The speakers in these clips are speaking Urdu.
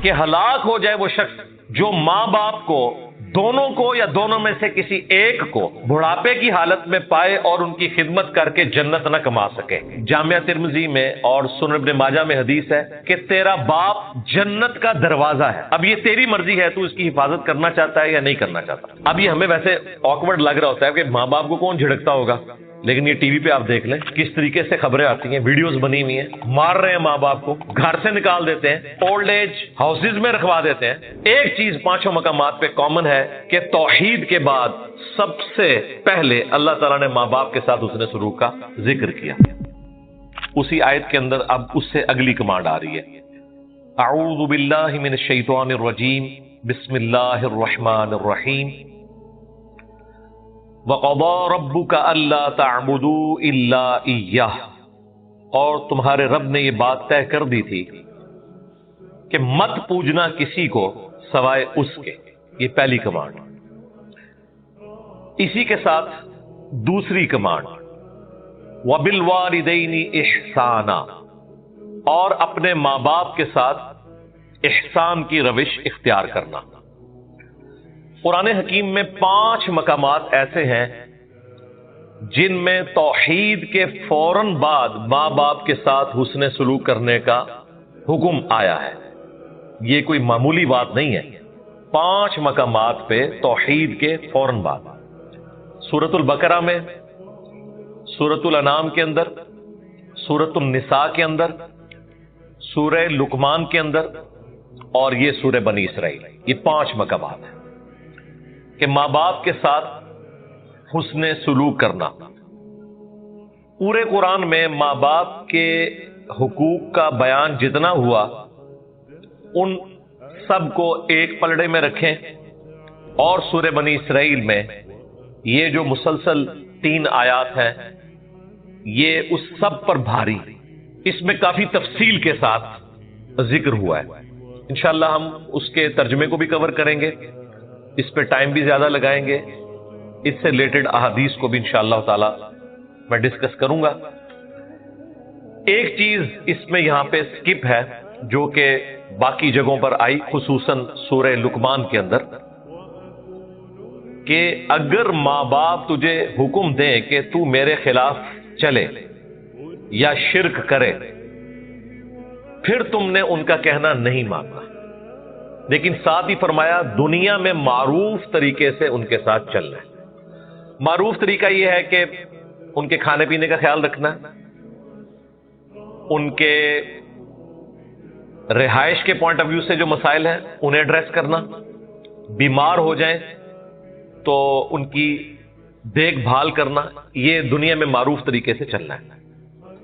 کہ ہلاک ہو جائے وہ شخص جو ماں باپ کو، دونوں کو یا دونوں میں سے کسی ایک کو بڑھاپے کی حالت میں پائے اور ان کی خدمت کر کے جنت نہ کما سکے۔ جامعہ ترمذی میں اور سنن ابن ماجہ میں حدیث ہے کہ تیرا باپ جنت کا دروازہ ہے، اب یہ تیری مرضی ہے تو اس کی حفاظت کرنا چاہتا ہے یا نہیں کرنا چاہتا۔ اب یہ ہمیں ویسے آکورڈ لگ رہا ہوتا ہے کہ ماں باپ کو کون جھڑکتا ہوگا، لیکن یہ ٹی وی پہ آپ دیکھ لیں کس طریقے سے خبریں آتی ہیں، ویڈیوز بنی ہوئی ہیں، مار رہے ہیں ماں باپ کو، گھر سے نکال دیتے ہیں، اولڈ ایج ہاؤسز میں رکھوا دیتے ہیں۔ ایک چیز پانچوں مقامات پہ کامن ہے کہ توحید کے بعد سب سے پہلے اللہ تعالیٰ نے ماں باپ کے ساتھ حسن سلوک کا ذکر کیا۔ اسی آیت کے اندر اب اس سے اگلی کمانڈ آ رہی ہے، اعوذ باللہ من الشیطان الرجیم، بسم اللہ الرحمن الرحیم، وَقَضَى رَبُّكَ أَلَّا تَعْبُدُوا إِلَّا إِيَّهُ، اور تمہارے رب نے یہ بات طے کر دی تھی کہ مت پوجنا کسی کو سوائے اس کے۔ یہ پہلی کمانڈ۔ اسی کے ساتھ دوسری کمانڈ، وَبِالْوَالِدَيْنِ إِحْسَانًا، اور اپنے ماں باپ کے ساتھ احسان کی روش اختیار کرنا۔ قرآن حکیم میں 5 مقامات ایسے ہیں جن میں توحید کے فوراً بعد ماں باپ کے ساتھ حسن سلوک کرنے کا حکم آیا ہے۔ یہ کوئی معمولی بات نہیں ہے، 5 مقامات پہ توحید کے فوراً بعد، سورۃ البقرہ میں، سورۃ الانعام کے اندر، سورۃ النساء کے اندر، سورہ لقمان کے اندر، اور یہ سورہ بنی اسرائیل۔ یہ 5 مقامات ہیں کہ ماں باپ کے ساتھ حسن سلوک کرنا۔ پورے قرآن میں ماں باپ کے حقوق کا بیان جتنا ہوا، ان سب کو ایک پلڑے میں رکھیں، اور سورہ بنی اسرائیل میں یہ جو مسلسل 3 آیات ہیں، یہ اس سب پر بھاری، اس میں کافی تفصیل کے ساتھ ذکر ہوا ہے۔ انشاءاللہ ہم اس کے ترجمے کو بھی کور کریں گے، اس پہ ٹائم بھی زیادہ لگائیں گے، اس سے ریلیٹڈ احادیث کو بھی انشاءاللہ تعالی میں ڈسکس کروں گا۔ ایک چیز اس میں یہاں پہ سکپ ہے جو کہ باقی جگہوں پر آئی، خصوصاً سورہ لقمان کے اندر، کہ اگر ماں باپ تجھے حکم دیں کہ تو میرے خلاف چلے یا شرک کرے، پھر تم نے ان کا کہنا نہیں ماننا، لیکن ساتھ ہی فرمایا دنیا میں معروف طریقے سے ان کے ساتھ چلنا ہے۔ معروف طریقہ یہ ہے کہ ان کے کھانے پینے کا خیال رکھنا، ان کے رہائش کے پوائنٹ آف ویو سے جو مسائل ہیں انہیں ایڈریس کرنا، بیمار ہو جائیں تو ان کی دیکھ بھال کرنا، یہ دنیا میں معروف طریقے سے چلنا ہے۔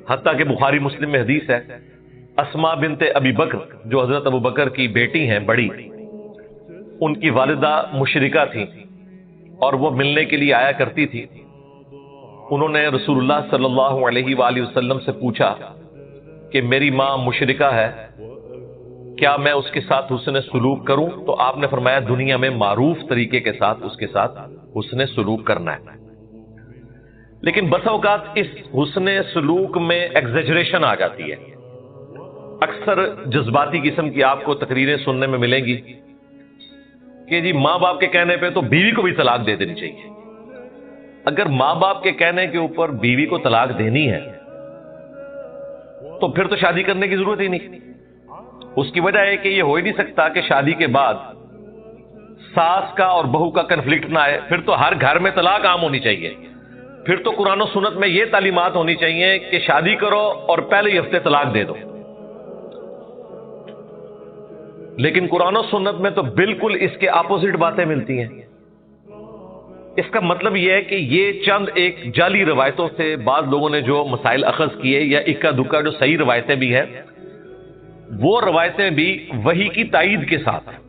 حتیٰ کہ بخاری مسلم میں حدیث ہے، اسما بنت ابی بکر جو حضرت ابو بکر کی بیٹی ہیں بڑی، ان کی والدہ مشرکہ تھیں اور وہ ملنے کے لیے آیا کرتی تھی۔ انہوں نے رسول اللہ صلی اللہ علیہ وآلہ وسلم سے پوچھا کہ میری ماں مشرکہ ہے، کیا میں اس کے ساتھ حسن سلوک کروں؟ تو آپ نے فرمایا دنیا میں معروف طریقے کے ساتھ اس کے ساتھ حسن سلوک کرنا ہے۔ لیکن بسا اوقات اس حسن سلوک میں ایگزیجریشن آ جاتی ہے۔ اکثر جذباتی قسم کی آپ کو تقریریں سننے میں ملیں گی کہ جی ماں باپ کے کہنے پہ تو بیوی کو بھی طلاق دے دینی چاہیے۔ اگر ماں باپ کے کہنے کے اوپر بیوی کو طلاق دینی ہے تو پھر تو شادی کرنے کی ضرورت ہی نہیں۔ اس کی وجہ ہے کہ یہ ہو ہی نہیں سکتا کہ شادی کے بعد ساس کا اور بہو کا کنفلکٹ نہ آئے، پھر تو ہر گھر میں طلاق عام ہونی چاہیے۔ پھر تو قرآن و سنت میں یہ تعلیمات ہونی چاہیے کہ شادی کرو اور پہلے ہی ہفتے طلاق دے دو۔ لیکن قرآن و سنت میں تو بالکل اس کے اپوزٹ باتیں ملتی ہیں۔ اس کا مطلب یہ ہے کہ یہ چند ایک جعلی روایتوں سے بعض لوگوں نے جو مسائل اخذ کیے، یا اکا دکا جو صحیح روایتیں بھی ہیں، وہ روایتیں بھی وحی کی تائید کے ساتھ ہیں۔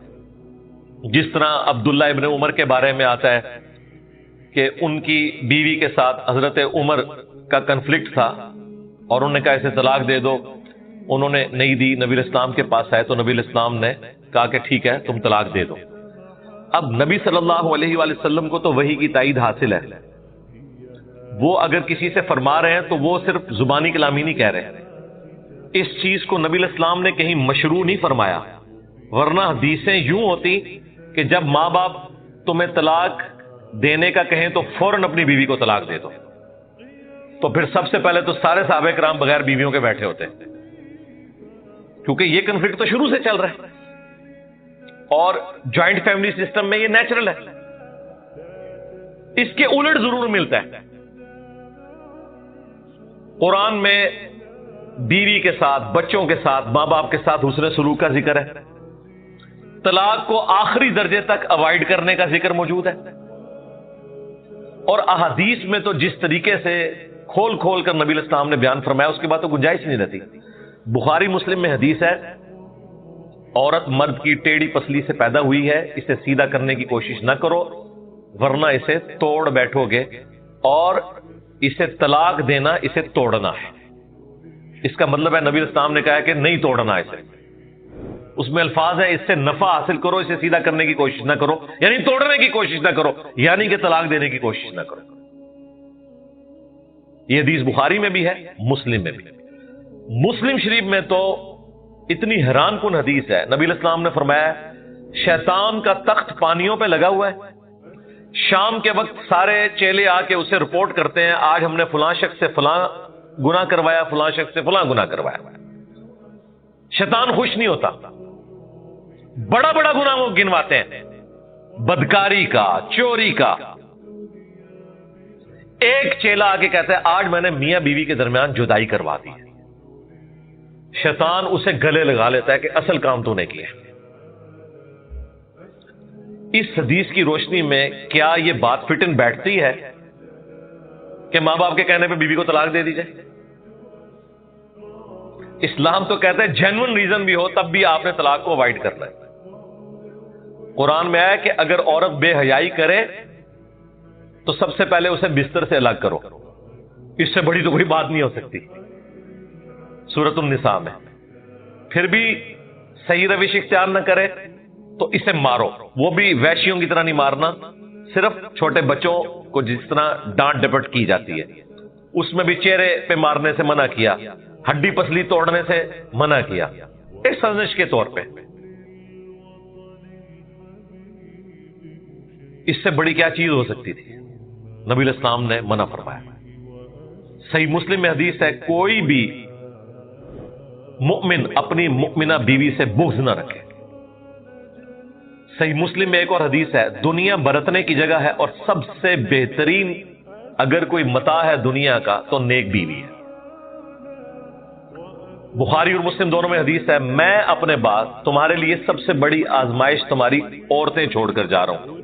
جس طرح عبداللہ ابن عمر کے بارے میں آتا ہے کہ ان کی بیوی کے ساتھ حضرت عمر کا کنفلکٹ تھا اور انہوں نے کہا اسے طلاق دے دو، انہوں نے نہیں دی، نبی اسلام کے پاس آئے تو نبی اسلام نے کہا کہ ٹھیک ہے تم طلاق دے دو۔ اب نبی صلی اللہ علیہ وآلہ وسلم کو تو وحی کی تائید حاصل ہے، وہ اگر کسی سے فرما رہے ہیں تو وہ صرف زبانی کلامی نہیں کہہ رہے، اس چیز کو نبی اسلام نے کہیں مشروع نہیں فرمایا، ورنہ حدیثیں یوں ہوتی کہ جب ماں باپ تمہیں طلاق دینے کا کہیں تو فوراً اپنی بیوی کو طلاق دے دو. تو پھر سب سے پہلے تو سارے صحابہ کرام بغیر بیویوں کے بیٹھے ہوتے ہیں، کیونکہ یہ کنفلکٹ تو شروع سے چل رہا ہے اور جوائنٹ فیملی سسٹم میں یہ نیچرل ہے. اس کے الٹ ضرور ملتا ہے. قرآن میں بیوی کے ساتھ، بچوں کے ساتھ، ماں باپ کے ساتھ حسن سلوک کا ذکر ہے. طلاق کو آخری درجے تک اوائڈ کرنے کا ذکر موجود ہے. اور احادیث میں تو جس طریقے سے کھول کھول کر نبی علیہ السلام نے بیان فرمایا اس کی بات تو گنجائش نہیں رہتی. بخاری مسلم میں حدیث ہے، عورت مرد کی ٹیڑھی پسلی سے پیدا ہوئی ہے، اسے سیدھا کرنے کی کوشش نہ کرو ورنہ اسے توڑ بیٹھو گے، اور اسے طلاق دینا اسے توڑنا ہے. اس کا مطلب ہے نبی علیہ السلام نے کہا کہ نہیں توڑنا اسے. اس میں الفاظ ہے اس سے نفع حاصل کرو، اسے سیدھا کرنے کی کوشش نہ کرو، یعنی توڑنے کی کوشش نہ کرو، یعنی کہ طلاق دینے کی کوشش نہ کرو. یہ حدیث بخاری میں بھی ہے، مسلم میں بھی. مسلم شریف میں تو اتنی حیران کن حدیث ہے. نبی علیہ السلام نے فرمایا شیطان کا تخت پانیوں پہ لگا ہوا ہے، شام کے وقت سارے چیلے آ کے اسے رپورٹ کرتے ہیں آج ہم نے فلاں شخص سے فلاں گناہ کروایا، فلاں شخص سے فلاں گناہ کروایا. شیطان خوش نہیں ہوتا، بڑا بڑا گناہ وہ گنواتے ہیں، بدکاری کا، چوری کا. ایک چیلا آ کے کہتا ہے آج میں نے میاں بیوی کے درمیان جدائی کروا دی ہے. شیطان اسے گلے لگا لیتا ہے کہ اصل کام تو نے کیا. اس حدیث کی روشنی میں کیا یہ بات فٹ ان بیٹھتی ہے کہ ماں باپ کے کہنے پہ بیوی کو طلاق دے دی جائے؟ اسلام تو کہتا ہے جینوئن ریزن بھی ہو تب بھی آپ نے طلاق کو اوائڈ کرنا ہے. قرآن میں آیا کہ اگر عورت بے حیائی کرے تو سب سے پہلے اسے بستر سے الگ کرو. اس سے بڑی تو کوئی بات نہیں ہو سکتی. سورۃ النساء میں پھر بھی صحیح روش اختیار نہ کرے تو اسے مارو. وہ بھی ویشیوں کی طرح نہیں مارنا، صرف چھوٹے بچوں کو جس طرح ڈانٹ ڈپٹ کی جاتی ہے اس میں بھی چہرے پہ مارنے سے منع کیا، ہڈی پسلی توڑنے سے منع کیا، ایک سازش کے طور پہ. اس سے بڑی کیا چیز ہو سکتی تھی؟ نبی علیہ السلام نے منع فرمایا. صحیح مسلم میں حدیث ہے کوئی بھی مؤمن اپنی مؤمنہ بیوی سے بغض نہ رکھے. صحیح مسلم میں ایک اور حدیث ہے دنیا برتنے کی جگہ ہے اور سب سے بہترین اگر کوئی متاع ہے دنیا کا تو نیک بیوی ہے. بخاری اور مسلم دونوں میں حدیث ہے میں اپنے بعد تمہارے لیے سب سے بڑی آزمائش تمہاری عورتیں چھوڑ کر جا رہا ہوں،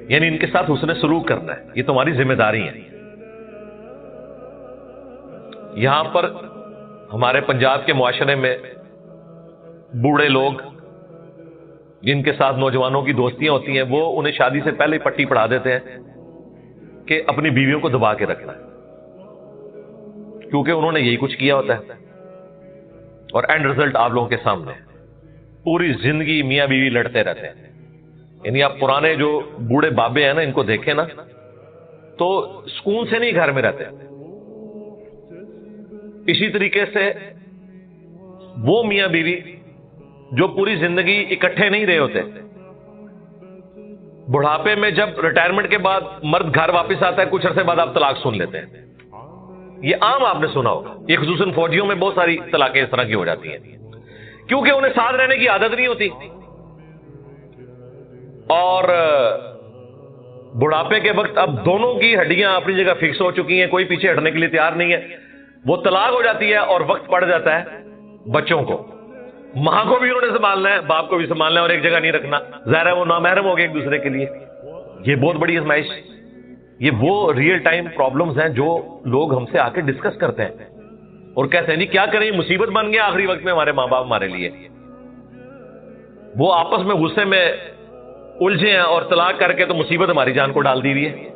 یعنی ان کے ساتھ حسن سلوک کرنا ہے، یہ تمہاری ذمہ داری ہے. یہاں پر ہمارے پنجاب کے معاشرے میں بوڑھے لوگ جن کے ساتھ نوجوانوں کی دوستیاں ہوتی ہیں وہ انہیں شادی سے پہلے پٹی پڑھا دیتے ہیں کہ اپنی بیویوں کو دبا کے رکھنا ہے، کیونکہ انہوں نے یہی کچھ کیا ہوتا ہے. اور اینڈ رزلٹ آپ لوگوں کے سامنے پوری زندگی میاں بیوی لڑتے رہتے ہیں. یعنی آپ پرانے جو بوڑھے بابے ہیں نا ان کو دیکھیں نا تو سکون سے نہیں گھر میں رہتے. اسی طریقے سے وہ میاں بیوی جو پوری زندگی اکٹھے نہیں رہے ہوتے، بڑھاپے میں جب ریٹائرمنٹ کے بعد مرد گھر واپس آتا ہے کچھ عرصے بعد آپ طلاق سن لیتے ہیں. یہ عام آپ نے سنا ہوگا، یہ خصوصاً فوجیوں میں بہت ساری طلاقیں اس طرح کی ہو جاتی ہیں کیونکہ انہیں ساتھ رہنے کی عادت نہیں ہوتی. اور بڑھاپے کے وقت اب دونوں کی ہڈیاں اپنی جگہ فکس ہو چکی ہیں، کوئی پیچھے ہٹنے کے لیے تیار نہیں ہے. وہ طلاق ہو جاتی ہے اور وقت پڑ جاتا ہے بچوں کو. ماں کو بھی انہوں نے سنبھالنا ہے، باپ کو بھی سنبھالنا ہے اور ایک جگہ نہیں رکھنا. ظاہر ہے وہ نامحرم ہو گئے ایک دوسرے کے لیے. یہ بہت بڑی آزمائش. یہ وہ ریئل ٹائم پرابلمز ہیں جو لوگ ہم سے آ کے ڈسکس کرتے ہیں اور کہتے ہیں نہیں کیا کریں مصیبت بن گیا آخری وقت میں ہمارے ماں باپ ہمارے لیے. وہ آپس میں غصے میں الجھے ہیں اور طلاق کر کے تو مصیبت ہماری جان کو ڈال دی ہوئی ہے.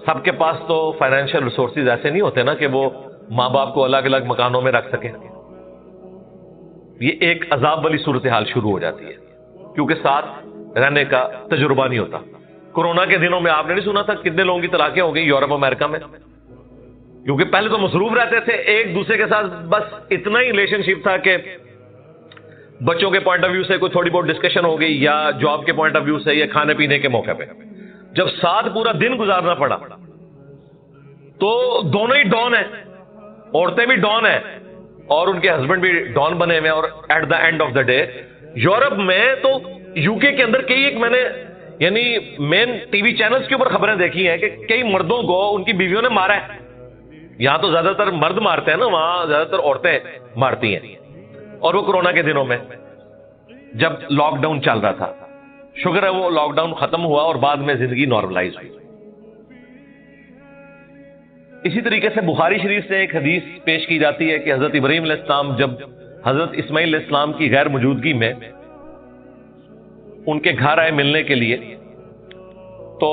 سب کے پاس تو فائنینشیل ریسورسز ایسے نہیں ہوتے نا کہ وہ ماں باپ کو الگ الگ مکانوں میں رکھ سکیں. یہ ایک عذاب والی صورتحال شروع ہو جاتی ہے کیونکہ ساتھ رہنے کا تجربہ نہیں ہوتا. کورونا کے دنوں میں آپ نے نہیں سنا تھا کتنے لوگوں کی طلاقیں ہو گئی یورپ امریکہ میں؟ کیونکہ پہلے تو مصروف رہتے تھے ایک دوسرے کے ساتھ، بس اتنا ہی ریلیشن شپ تھا کہ بچوں کے پوائنٹ آف ویو سے کوئی تھوڑی بہت ڈسکشن ہو گئی، یا جاب کے پوائنٹ آف ویو سے، یا کھانے پینے کے موقع پہ، جب ساتھ پورا دن گزارنا پڑا تو دونوں ہی ڈان ہیں، عورتیں بھی ڈان ہیں اور ان کے ہسبینڈ بھی ڈان بنے ہوئے ہیں. اور at the end of the day Europe میں تو یو کے اندر کئی ایک میں نے یعنی مین ٹی وی چینلز کے اوپر خبریں دیکھی ہیں کہ کئی مردوں کو ان کی بیویوں نے مارا ہے. یہاں تو زیادہ تر مرد مارتے ہیں نا، وہاں زیادہ تر عورتیں مارتی ہیں. اور وہ کورونا کے دنوں میں جب لاک ڈاؤن چل رہا تھا، شکر ہے وہ لاک ڈاؤن ختم ہوا اور بعد میں زندگی نارملائز ہوئی. اسی طریقے سے بخاری شریف سے ایک حدیث پیش کی جاتی ہے کہ حضرت ابراہیم علیہ السلام جب حضرت اسماعیل علیہ السلام کی غیر موجودگی میں ان کے گھر آئے ملنے کے لیے، تو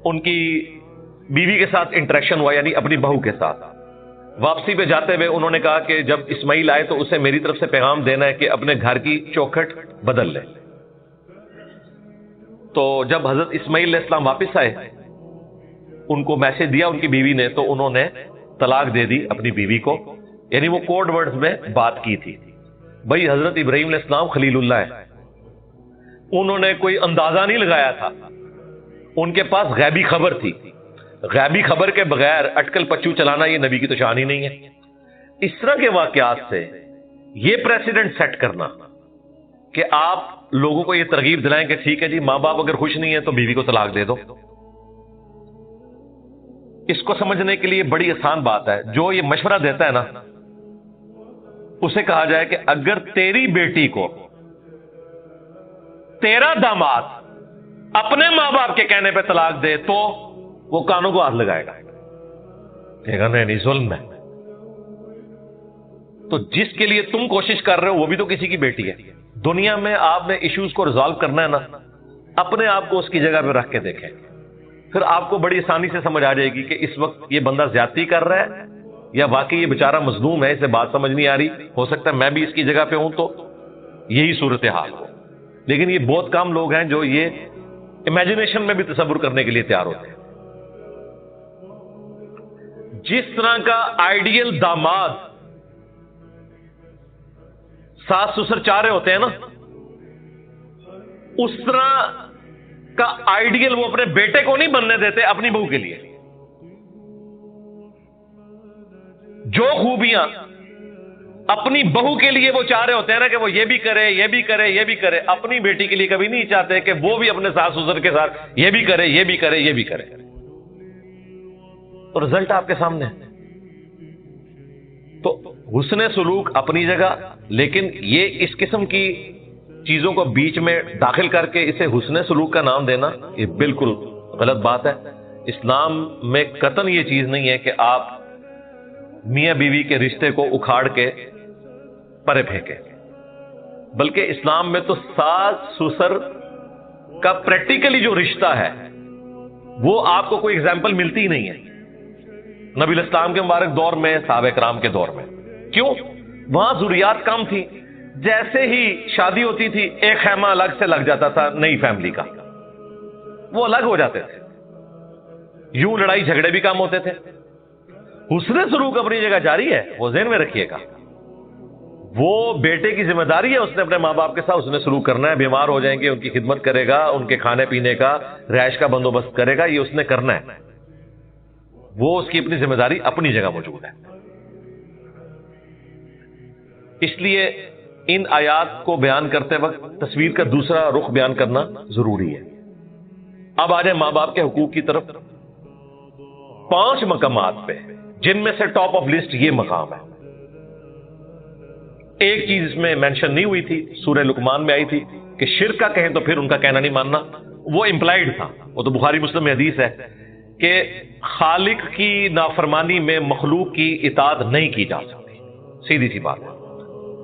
ان کی بیوی کے ساتھ انٹریکشن ہوا، یعنی اپنی بہو کے ساتھ. واپسی پہ جاتے ہوئے انہوں نے کہا کہ جب اسماعیل آئے تو اسے میری طرف سے پیغام دینا ہے کہ اپنے گھر کی چوکھٹ بدل لے. تو جب حضرت اسماعیل علیہ السلام واپس آئے، ان کو میسج دیا ان کی بیوی نے، تو انہوں نے طلاق دے دی اپنی بیوی کو، یعنی وہ کوڈ ورڈز میں بات کی تھی. بھائی حضرت ابراہیم علیہ السلام خلیل اللہ ہے، انہوں نے کوئی اندازہ نہیں لگایا تھا، ان کے پاس غیبی خبر تھی. غیبی خبر کے بغیر اٹکل پچو چلانا یہ نبی کی تو شان ہی نہیں ہے. اس طرح کے واقعات سے یہ پریسیڈنٹ سیٹ کرنا کہ آپ لوگوں کو یہ ترغیب دلائیں کہ ٹھیک ہے جی ماں باپ اگر خوش نہیں ہے تو بیوی کو طلاق دے دو، اس کو سمجھنے کے لیے بڑی آسان بات ہے. جو یہ مشورہ دیتا ہے نا، اسے کہا جائے کہ اگر تیری بیٹی کو تیرا داماد اپنے ماں باپ کے کہنے پہ طلاق دے تو وہ کانوں کو ہاتھ لگائے گا، کہے گا نہیں ظلم ہے. تو جس کے لیے تم کوشش کر رہے ہو وہ بھی تو کسی کی بیٹی ہے. دنیا میں آپ نے ایشوز کو ریزالو کرنا ہے نا، اپنے آپ کو اس کی جگہ پہ رکھ کے دیکھیں، پھر آپ کو بڑی آسانی سے سمجھ آ جائے گی کہ اس وقت یہ بندہ زیادتی کر رہا ہے یا واقعی یہ بیچارہ مظلوم ہے، اسے بات سمجھ نہیں آ رہی. ہو سکتا ہے میں بھی اس کی جگہ پہ ہوں تو یہی صورتحال ہو. لیکن یہ بہت کم لوگ ہیں جو یہ امیجنیشن میں بھی تصور کرنے کے لیے تیار ہوتے ہیں. جس طرح کا آئیڈیل داماد ساس سسر چاہ رہے ہوتے ہیں نا، اس طرح کا آئیڈیل وہ اپنے بیٹے کو نہیں بننے دیتے اپنی بہو کے لیے. جو خوبیاں اپنی بہو کے لیے وہ چاہ رہے ہوتے ہیں نا کہ وہ یہ بھی کرے یہ بھی کرے یہ بھی کرے، اپنی بیٹی کے لیے کبھی نہیں چاہتے کہ وہ بھی اپنے ساس سسر کے ساتھ یہ بھی کرے یہ بھی کرے یہ بھی کرے. تو رزلٹ آپ کے سامنے ہے. تو حسن سلوک اپنی جگہ، لیکن یہ اس قسم کی چیزوں کو بیچ میں داخل کر کے اسے حسن سلوک کا نام دینا یہ بالکل غلط بات ہے. اسلام میں قطعاً یہ چیز نہیں ہے کہ آپ میاں بیوی کے رشتے کو اکھاڑ کے پرے پھینکیں، بلکہ اسلام میں تو ساس سسر کا پریکٹیکلی جو رشتہ ہے وہ آپ کو کوئی ایگزامپل ملتی ہی نہیں ہے. نبی علیہ السلام کے مبارک دور میں، صحابہ کرام کے دور میں، کیوں؟ وہاں ضروریات کم تھی. جیسے ہی شادی ہوتی تھی ایک خیمہ الگ سے لگ جاتا تھا نئی فیملی کا، وہ الگ ہو جاتے تھے، یوں لڑائی جھگڑے بھی کم ہوتے تھے. حسن سلوک اپنی جگہ جاری ہے، وہ ذہن میں رکھیے گا. وہ بیٹے کی ذمہ داری ہے، اس نے اپنے ماں باپ کے ساتھ حسن سلوک کرنا ہے. بیمار ہو جائیں گے ان کی خدمت کرے گا، ان کے کھانے پینے کا رہائش کا بندوبست کرے گا، یہ اس نے کرنا ہے. وہ اس کی اپنی ذمہ داری اپنی جگہ موجود ہے. اس لیے ان آیات کو بیان کرتے وقت تصویر کا دوسرا رخ بیان کرنا ضروری ہے. اب آ جائیں ماں باپ کے حقوق کی طرف. 5 مقامات پہ، جن میں سے ٹاپ آف لسٹ یہ مقام ہے. ایک چیز اس میں مینشن نہیں ہوئی تھی، سورہ لقمان میں آئی تھی کہ شرک کا کہیں تو پھر ان کا کہنا نہیں ماننا. وہ امپلائڈ تھا، وہ تو بخاری مسلم میں حدیث ہے کہ خالق کی نافرمانی میں مخلوق کی اطاعت نہیں کی جا سکتی، سیدھی سی بات ہے.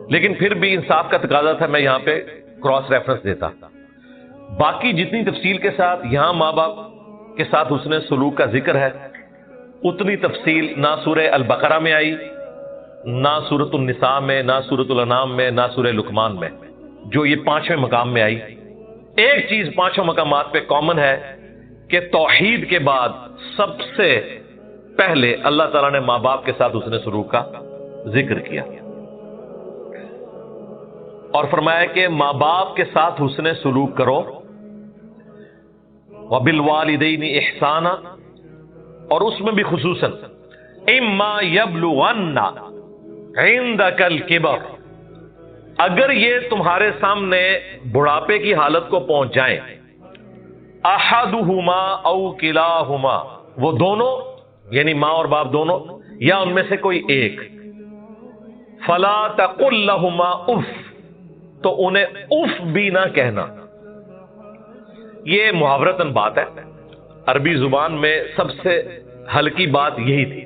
لیکن پھر بھی انصاف کا تقاضا تھا، میں یہاں پہ کراس ریفرنس دیتا. باقی جتنی تفصیل کے ساتھ یہاں ماں باپ کے ساتھ حسن سلوک کا ذکر ہے، اتنی تفصیل نہ سورہ البقرہ میں آئی، نہ سورۃ النساء میں، نہ سورۃ الانعام میں، نہ سورہ لقمان میں، جو یہ 5ویں مقام میں آئی. ایک چیز 5 مقامات پہ کامن ہے کہ توحید کے بعد سب سے پہلے اللہ تعالیٰ نے ماں باپ کے ساتھ حسن سلوک کا ذکر کیا. اور فرمایا کہ ماں باپ کے ساتھ حسن سلوک کرو، وبالوالدین احسانا، اور اس میں بھی خصوصاً اما یبلغن عندک الکبر، اگر یہ تمہارے سامنے بڑھاپے کی حالت کو پہنچ جائیں، احدہما او کلاہما، وہ دونوں یعنی ماں اور باپ دونوں یا ان میں سے کوئی ایک، فلا تقل لہما اف، تو انہیں اف بھی نہ کہنا۔ یہ محاورتاً بات ہے، عربی زبان میں سب سے ہلکی بات یہی تھی،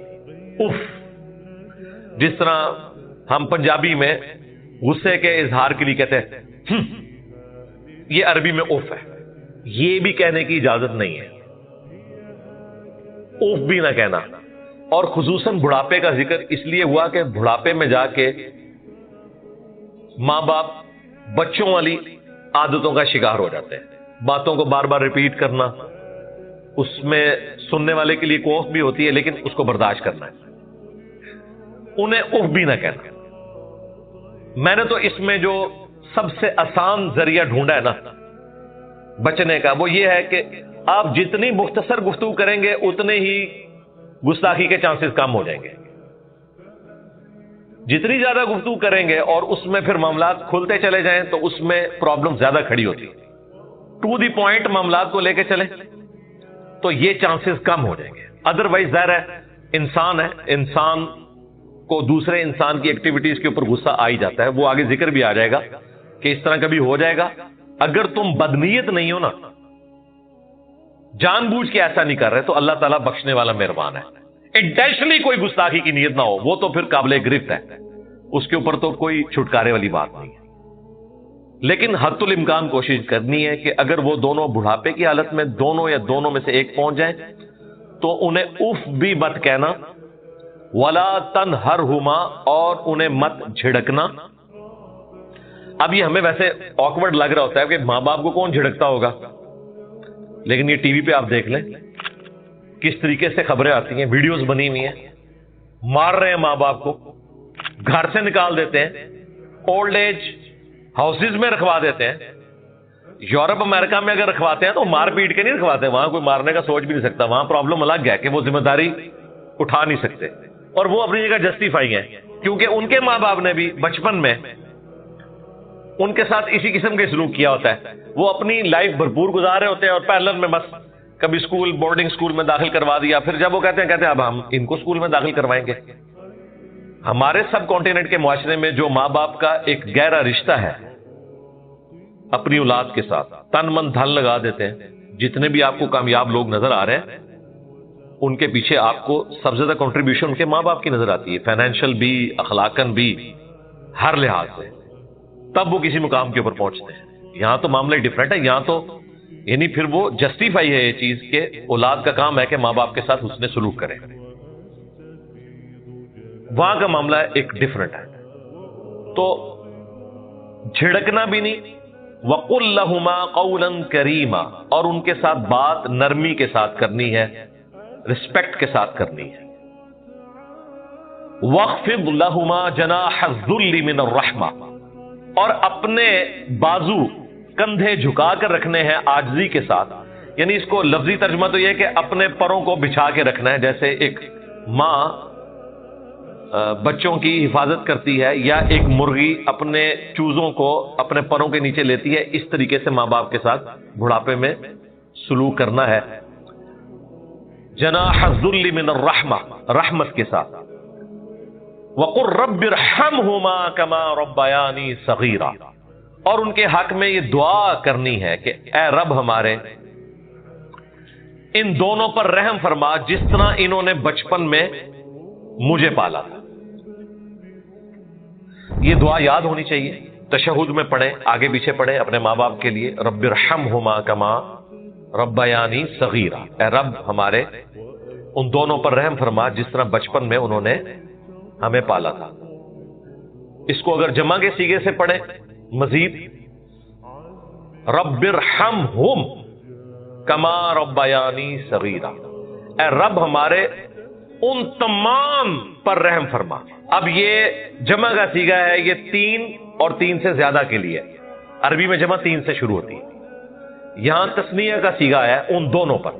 اف۔ جس طرح ہم پنجابی میں غصے کے اظہار کے لیے کہتے ہیں یہ عربی میں اف ہے، یہ بھی کہنے کی اجازت نہیں ہے، اف بھی نہ کہنا۔ اور خصوصاً بڑھاپے کا ذکر اس لیے ہوا کہ بڑھاپے میں جا کے ماں باپ بچوں والی عادتوں کا شکار ہو جاتے ہیں، باتوں کو بار بار ریپیٹ کرنا، اس میں سننے والے کے لیے کوف بھی ہوتی ہے لیکن اس کو برداشت کرنا ہے، انہیں اف بھی نہ کہنا۔ میں نے تو اس میں جو سب سے آسان ذریعہ ڈھونڈا ہے نا بچنے کا، وہ یہ ہے کہ آپ جتنی مختصر گفتگو کریں گے اتنے ہی گستاخی کے چانسز کم ہو جائیں گے۔ جتنی زیادہ گفتگو کریں گے اور اس میں پھر معاملات کھلتے چلے جائیں تو اس میں پرابلم زیادہ کھڑی ہوتی ہے۔ ٹو دی پوائنٹ معاملات کو لے کے چلیں تو یہ چانسز کم ہو جائیں گے۔ ادروائز ظاہر ہے انسان کو دوسرے انسان کی ایکٹیویٹیز کے اوپر غصہ آ ہی جاتا ہے، وہ آگے ذکر بھی آ جائے گا کہ اس طرح کبھی ہو جائے گا۔ اگر تم بدنیت نہیں ہو نا، جان بوجھ کے ایسا نہیں کر رہے، تو اللہ تعالیٰ بخشنے والا مہربان ہے۔ انٹینشنلی کوئی گستاخی کی نیت نہ ہو، وہ تو پھر قابل گرفت ہے، اس کے اوپر تو کوئی چھٹکارے والی بات نہیں ہے۔ لیکن حد الامکان کوشش کرنی ہے کہ اگر وہ دونوں بڑھاپے کی حالت میں دونوں یا دونوں میں سے ایک پہنچ جائیں تو انہیں اف بھی مت کہنا، ولا تنہرہما، اور انہیں مت جھڑکنا۔ اب یہ ہمیں ویسے آکورڈ لگ رہا ہوتا ہے کہ ماں باپ کو کون جھڑکتا ہوگا، لیکن یہ ٹی وی پہ آپ دیکھ لیں کس طریقے سے خبریں آتی ہیں، ویڈیوز بنی ہوئی ہیں، مار رہے ہیں ماں باپ کو، گھر سے نکال دیتے ہیں، اولڈ ایج ہاؤسز میں رکھوا دیتے ہیں۔ یورپ امریکہ میں اگر رکھواتے ہیں تو مار پیٹ کے نہیں رکھواتے، وہاں کوئی مارنے کا سوچ بھی نہیں سکتا، وہاں پرابلم الگ ہے کہ وہ ذمہ داری اٹھا نہیں سکتے، اور وہ اپنی جگہ جسٹیفائی ہیں کیونکہ ان کے ماں باپ نے بھی بچپن میں ان کے ساتھ اسی قسم کے سلوک کیا ہوتا ہے۔ وہ اپنی لائف بھرپور گزار رہے ہوتے ہیں اور پیرلل میں بس کبھی اسکول بورڈنگ اسکول میں داخل کروا دیا، پھر جب وہ کہتے ہیں اب ہم ان کو اسکول میں داخل کروائیں گے۔ ہمارے سب کانٹیننٹ کے معاشرے میں جو ماں باپ کا ایک گہرا رشتہ ہے اپنی اولاد کے ساتھ، تن من دھن لگا دیتے ہیں۔ جتنے بھی آپ کو کامیاب لوگ نظر آ رہے ہیں ان کے پیچھے آپ کو سب سے زیادہ کنٹریبیوشن ان کے ماں باپ کی نظر آتی ہے، فائنینشیل بھی، اخلاقاً بھی، ہر لحاظ سے، تب وہ کسی مقام کے اوپر پہنچتے ہیں۔ یہاں تو معاملہ ڈفرینٹ ہے، یہاں تو یعنی پھر وہ جسٹیفائی ہے یہ چیز کہ اولاد کا کام ہے کہ ماں باپ کے ساتھ حسن سلوک کرے، وہاں کا معاملہ ایک ڈفرینٹ ہے۔ تو جھڑکنا بھی نہیں، وَقُلْ لَهُمَا قَوْلًا كَرِيمًا، اور ان کے ساتھ بات نرمی کے ساتھ کرنی ہے، رسپیکٹ کے ساتھ کرنی ہے۔ وَاخْفِضْ لَهُمَا جَنَاحَ الذُّلِّ مِنَ الرَّحْمَةِ، اور اپنے بازو کندھے جھکا کر رکھنے ہیں عاجزی کے ساتھ، یعنی اس کو لفظی ترجمہ تو یہ ہے کہ اپنے پروں کو بچھا کے رکھنا ہے، جیسے ایک ماں بچوں کی حفاظت کرتی ہے یا ایک مرغی اپنے چوزوں کو اپنے پروں کے نیچے لیتی ہے، اس طریقے سے ماں باپ کے ساتھ بڑھاپے میں سلوک کرنا ہے۔ جناح الذل من الرحمہ، رحمت کے ساتھ۔ وقل رب ارحمہما کما ربیانی صغیرا، اور ان کے حق میں یہ دعا کرنی ہے کہ اے رب ہمارے ان دونوں پر رحم فرما جس طرح انہوں نے بچپن میں مجھے پالا تھا۔ یہ دعا یاد ہونی چاہیے، تشہد میں پڑھیں، آگے پیچھے پڑھیں اپنے ماں باپ کے لیے، رب ارحمہما کما ربیانی صغیرا، اے رب ہمارے ان دونوں پر رحم فرما جس طرح بچپن میں انہوں نے ہمیں پالا تھا۔ اس کو اگر جمع کے سیغے سے پڑھیں مزید، رب ارحمہم کما ربیانی صغیرا، اے رب ہمارے ان تمام پر رحم فرما۔ اب یہ جمع کا سیغہ ہے، یہ 3 اور 3 سے زیادہ کے لیے. عربی میں جمع 3 سے شروع ہوتی ہے. یہاں تسنیہ کا صیغہ ہے ان دونوں پر.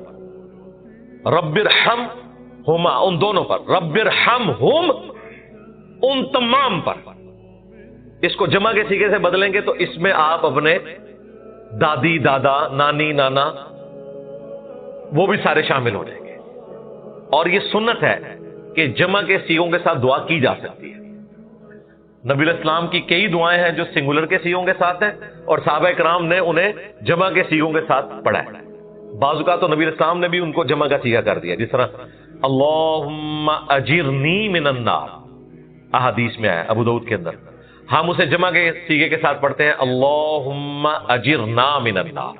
رب ارحمہما ان دونوں پر، رب ارحمہم ان تمام پر. اس کو جمع کے صیغے سے بدلیں گے تو اس میں آپ اپنے دادی، دادا، نانی، نانا وہ بھی سارے شامل ہو جائیں گے. اور یہ سنت ہے کہ جمع کے صیغوں کے ساتھ دعا کی جا سکتی ہے. نبی علیہ السلام کی کئی دعائیں ہیں جو سنگولر کے صیغوں کے ساتھ ہیں اور صحابہ کرام نے انہیں جمع کے صیغوں کے ساتھ پڑھا ہے. بعض اوقات تو نبی علیہ السلام نے بھی ان کو جمع کا صیغہ کر دیا، جس طرح اللہم اجرنی من النار احادیث میں آیا ابو داؤد کے اندر. ہم اسے جمع کے صیغے کے ساتھ پڑھتے ہیں اللہم اجرنا من النار.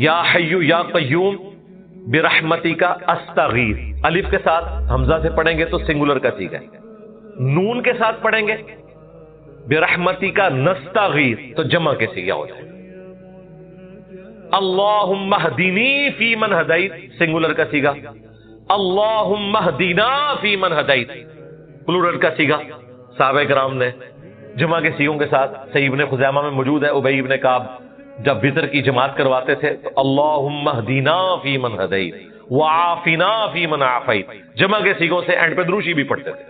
یا حی یا قیوم برحمتک استغیث، الف کے ساتھ حمزہ سے پڑھیں گے تو سنگولر کا صیغہ ہے. نون کے ساتھ پڑھیں گے برحمتک نستغیث تو جمع کے صیغہ ہو جائے. اللہم اہدنی فی من ہدیت سنگولر کا صیغہ، اللہم اہدنا فی من ہدیت پلورل کا صیغہ. صحابہ کرام نے جمع کے صیغوں کے ساتھ صحیح ابن خزیمہ میں موجود ہے. ابی ابن کعب جب وتر کی جماعت کرواتے تھے تو اللہم اہدنا فی من ہدیت وعافنا فی من عافیت جمع کے صیغوں سے اینڈ پہ دروشی بھی پڑھتے تھے.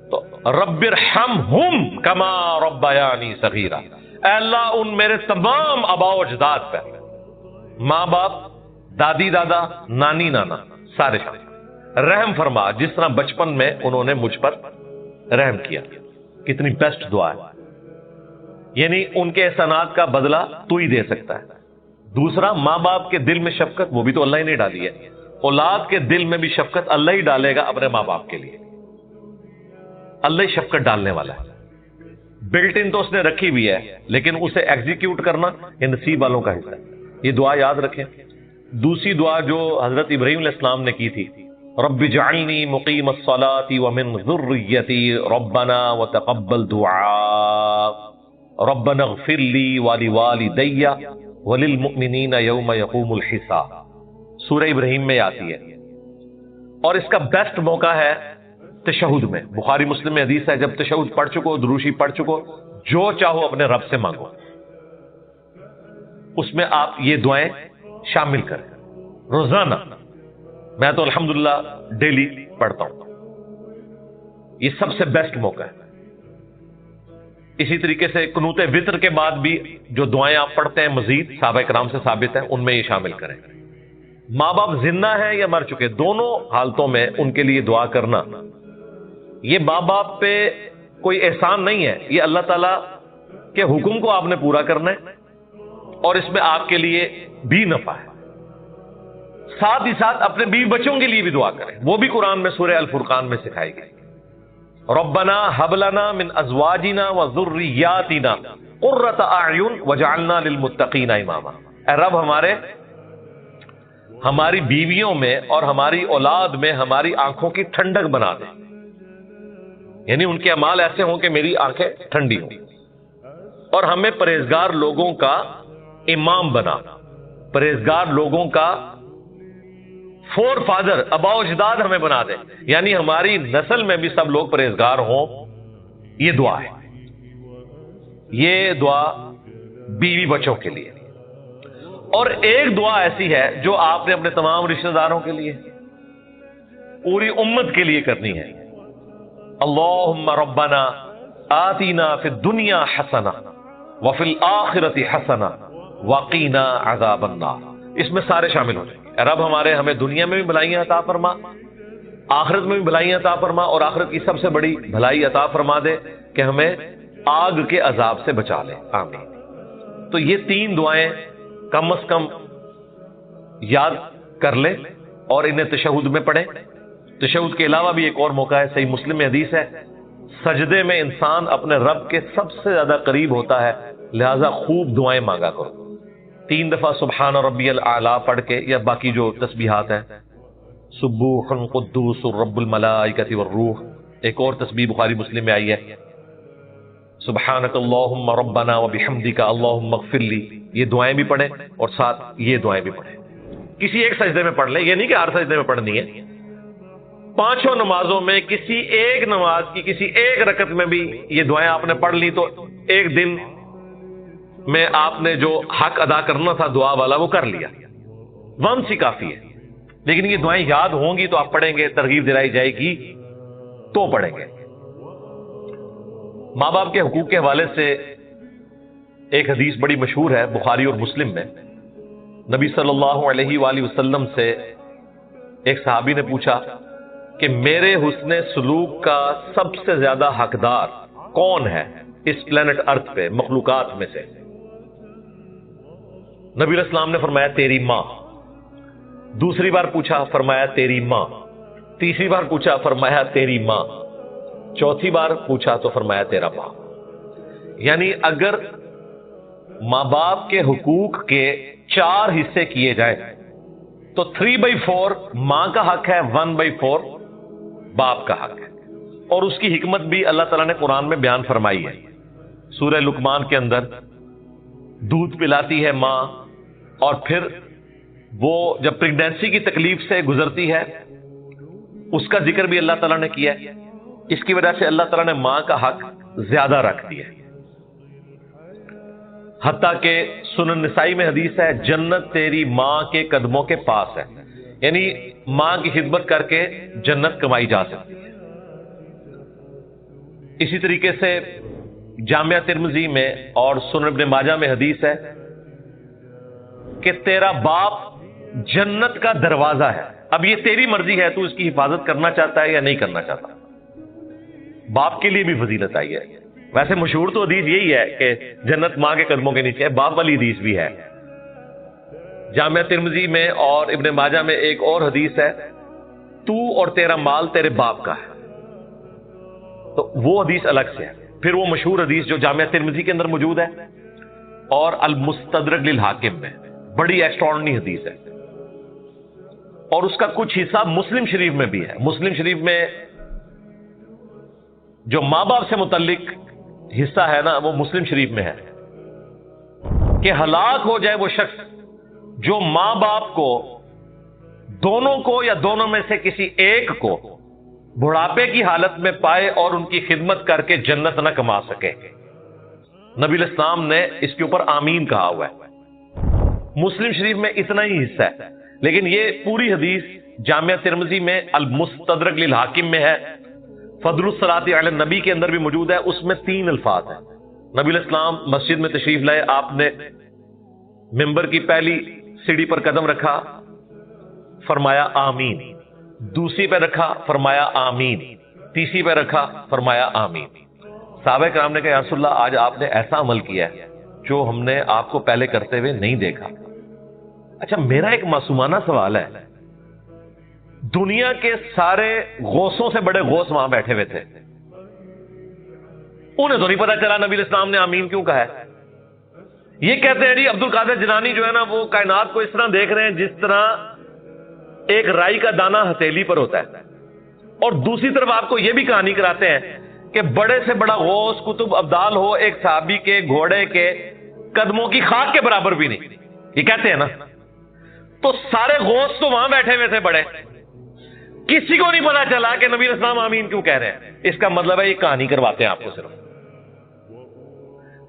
تو رب ارحمہم کما ربیانی صغیرا، اے اللہ ان میرے تمام آباء و اجداد پہ، ماں باپ، دادی دادا، نانی نانا سارے شامل، رحم فرما جس طرح بچپن میں انہوں نے مجھ پر رحم کیا. کتنی بیسٹ دعا ہے. یعنی ان کے احسانات کا بدلہ تو ہی دے سکتا ہے. دوسرا، ماں باپ کے دل میں شفقت وہ بھی تو اللہ ہی نے ڈالی ہے. اولاد کے دل میں بھی شفقت اللہ ہی ڈالے گا اپنے ماں باپ کے لیے. اللہ ہی شفقت ڈالنے والا ہے. بلٹ ان تو اس نے رکھی ہوئی ہے لیکن اسے ایگزیکیوٹ کرنا یہ نصیب والوں کا حصہ ہے. یہ دعا یاد رکھیں. دوسری دعا جو حضرت ابراہیم علیہ السلام نے کی تھی، رب اجعلنی مقیم الصلاۃ ومن ذریتی ربنا وتقبل دعاء ربنا اغفر لی ولوالدی وللمؤمنین یوم یقوم الحساب سورہ ابراہیم میں آتی ہے. اور اس کا بیسٹ موقع ہے تشہد میں. بخاری مسلم میں حدیث ہے جب تشہد پڑھ چکو، دروشی پڑھ چکو، جو چاہو اپنے رب سے مانگو. اس میں آپ یہ دعائیں شامل کریں روزانہ. میں تو الحمدللہ ڈیلی پڑھتا ہوں. یہ سب سے بیسٹ موقع ہے. اسی طریقے سے قنوت وتر کے بعد بھی جو دعائیں آپ پڑھتے ہیں مزید صحابہ کرام سے ثابت ہیں، ان میں یہ شامل کریں. ماں باپ زندہ ہیں یا مر چکے، دونوں حالتوں میں ان کے لیے دعا کرنا یہ ماں باپ پہ کوئی احسان نہیں ہے، یہ اللہ تعالیٰ کے حکم کو آپ نے پورا کرنا ہے اور اس میں آپ کے لیے بھی نفع ہے. ساتھ ہی ساتھ اپنے بیوی بچوں کے لیے بھی دعا کریں. وہ بھی قرآن میں سورہ الفرقان میں سکھائی گئی. ربنا هب لنا من ازواجنا وذرياتنا قرۃ اعین وجعلنا للمتقین اماما. اے رب ہماری بیویوں میں اور ہماری اولاد میں ہماری آنکھوں کی ٹھنڈک بنا دے. یعنی ان کے اعمال ایسے ہوں کہ میری آنکھیں ٹھنڈی ہوں. اور ہمیں پرہیزگار لوگوں کا امام بنا، پرہیزگار لوگوں کا فور فادر، ابا و اجداد ہمیں بنا دے. یعنی ہماری نسل میں بھی سب لوگ پرہیزگار ہوں. یہ دعا ہے. یہ دعا بیوی بچوں کے لیے. اور ایک دعا ایسی ہے جو آپ نے اپنے تمام رشتہ داروں کے لیے، پوری امت کے لیے کرنی ہے. اللہم ربنا آتینا فی الدنیا حسنہ وفی الآخرۃ حسنہ وقینا عذاب النار. اس میں سارے شامل ہو جائیں گے. رب ہمیں دنیا میں بھی بھلائیاں عطا فرما، آخرت میں بھی بھلائیاں عطا فرما، اور آخرت کی سب سے بڑی بھلائی عطا فرما دے کہ ہمیں آگ کے عذاب سے بچا لے. آمین. تو یہ 3 دعائیں کم از کم یاد کر لیں اور انہیں تشہد میں پڑھیں. تشہد کے علاوہ بھی ایک اور موقع ہے، صحیح مسلم میں حدیث ہے، سجدے میں انسان اپنے رب کے سب سے زیادہ قریب ہوتا ہے، لہذا خوب دعائیں مانگا کرو. 3 دفعہ سبحان ربی الاعلیٰ پڑھ کے، یا باقی جو تسبیحات ہیں، سبوح قدوس رب الملائکۃ والروح. ایک اور تسبیح بخاری مسلم میں آئی ہے، سبحانک اللہم ربنا وبحمدک اللہم اغفر لی. یہ دعائیں بھی پڑھیں اور ساتھ یہ دعائیں بھی پڑھیں. کسی ایک سجدے میں پڑھ لیں، یہ نہیں کہ ہر سجدے میں پڑھنی ہے. 5 نمازوں میں کسی ایک نماز کی کسی ایک رکعت میں بھی یہ دعائیں آپ نے پڑھ لی تو ایک دن میں آپ نے جو حق ادا کرنا تھا دعا والا وہ کر لیا، ونس ہی کافی ہے۔ لیکن یہ دعائیں یاد ہوں گی تو آپ پڑھیں گے، ترغیب دلائی جائے گی تو پڑھیں گے۔ ماں باپ کے حقوق کے حوالے سے ایک حدیث بڑی مشہور ہے بخاری اور مسلم میں۔ نبی صلی اللہ علیہ وآلہ وسلم سے ایک صحابی نے پوچھا کہ میرے حسن سلوک کا سب سے زیادہ حقدار کون ہے اس پلانٹ ارتھ پہ مخلوقات میں سے؟ نبی علیہ السلام نے فرمایا تیری ماں۔ دوسری بار پوچھا، فرمایا تیری ماں۔ تیسری بار پوچھا، فرمایا تیری ماں۔ چوتھی بار پوچھا تو فرمایا تیرا باپ۔ یعنی اگر ماں باپ کے حقوق کے 4 حصے کیے جائیں تو 3/4 ماں کا حق ہے، 1/4 باپ کا حق ہے۔ اور اس کی حکمت بھی اللہ تعالیٰ نے قرآن میں بیان فرمائی ہے۔ سورہ لقمان کے اندر دودھ پلاتی ہے ماں، اور پھر وہ جب پریگنینسی کی تکلیف سے گزرتی ہے اس کا ذکر بھی اللہ تعالیٰ نے کیا ہے۔ اس کی وجہ سے اللہ تعالیٰ نے ماں کا حق زیادہ رکھ دیا ہے۔ حتیٰ کہ سنن نسائی میں حدیث ہے جنت تیری ماں کے قدموں کے پاس ہے، یعنی ماں کی خدمت کر کے جنت کمائی جا سکتی ہے۔ اسی طریقے سے جامعہ ترمذی میں اور سنن ابن ماجہ میں حدیث ہے کہ تیرا باپ جنت کا دروازہ ہے، اب یہ تیری مرضی ہے تو اس کی حفاظت کرنا چاہتا ہے یا نہیں کرنا چاہتا۔ باپ کے لیے بھی فضیلت آئی ہے۔ ویسے مشہور تو حدیث یہی ہے کہ جنت ماں کے قدموں کے نیچے ہے، باپ والی حدیث بھی ہے۔ جامعہ ترمذی میں اور ابن ماجہ میں ایک اور حدیث ہے تو اور تیرا مال تیرے باپ کا ہے، تو وہ حدیث الگ سے ہے۔ پھر وہ مشہور حدیث جو جامعہ ترمذی کے اندر موجود ہے اور المستدرک للحاکم میں، بڑی ایکسٹراڈنری حدیث ہے، اور اس کا کچھ حصہ مسلم شریف میں بھی ہے۔ مسلم شریف میں جو ماں باپ سے متعلق حصہ ہے نا وہ مسلم شریف میں ہے کہ ہلاک ہو جائے وہ شخص جو ماں باپ کو، دونوں کو یا دونوں میں سے کسی ایک کو بڑھاپے کی حالت میں پائے اور ان کی خدمت کر کے جنت نہ کما سکے۔ نبی علیہ السلام نے اس کے اوپر آمین کہا ہوا ہے۔ مسلم شریف میں اتنا ہی حصہ ہے، لیکن یہ پوری حدیث جامعہ ترمذی میں المستدرک للحاکم میں ہے، فضل الصلاۃ علی النبی کے اندر بھی موجود ہے۔ اس میں 3 الفاظ ہیں۔ نبی علیہ السلام مسجد میں تشریف لائے، آپ نے ممبر کی پہلی سیڑھی پر قدم رکھا، فرمایا آمین، دوسری پہ رکھا، فرمایا آمین، تیسری پہ رکھا، فرمایا آمین۔ صحابہ کرام نے کہا یا رسول اللہ آج آپ نے ایسا عمل کیا ہے جو ہم نے آپ کو پہلے کرتے ہوئے نہیں دیکھا۔ اچھا میرا ایک معصومانہ سوال ہے، دنیا کے سارے غوثوں سے بڑے غوث وہاں بیٹھے ہوئے تھے، انہیں تو نہیں پتا چلا نبی علیہ السلام نے آمین کیوں کہا ہے؟ یہ کہتے ہیں جی عبد القادر جیلانی جو ہے نا وہ کائنات کو اس طرح دیکھ رہے ہیں جس طرح ایک رائی کا دانہ ہتھیلی پر ہوتا ہے، اور دوسری طرف آپ کو یہ بھی کہانی کراتے ہیں کہ بڑے سے بڑا غوث قطب ابدال ہو ایک صحابی کے گھوڑے کے قدموں کی خاک کے برابر بھی نہیں، یہ کہتے ہیں نا۔ تو سارے غوث تو وہاں بیٹھے ہوئے تھے بڑے، کسی کو نہیں پتا چلا کہ نبی علیہ السلام آمین کیوں کہہ رہے ہیں۔ اس کا مطلب ہے یہ کہانی کرواتے ہیں آپ کو صرف۔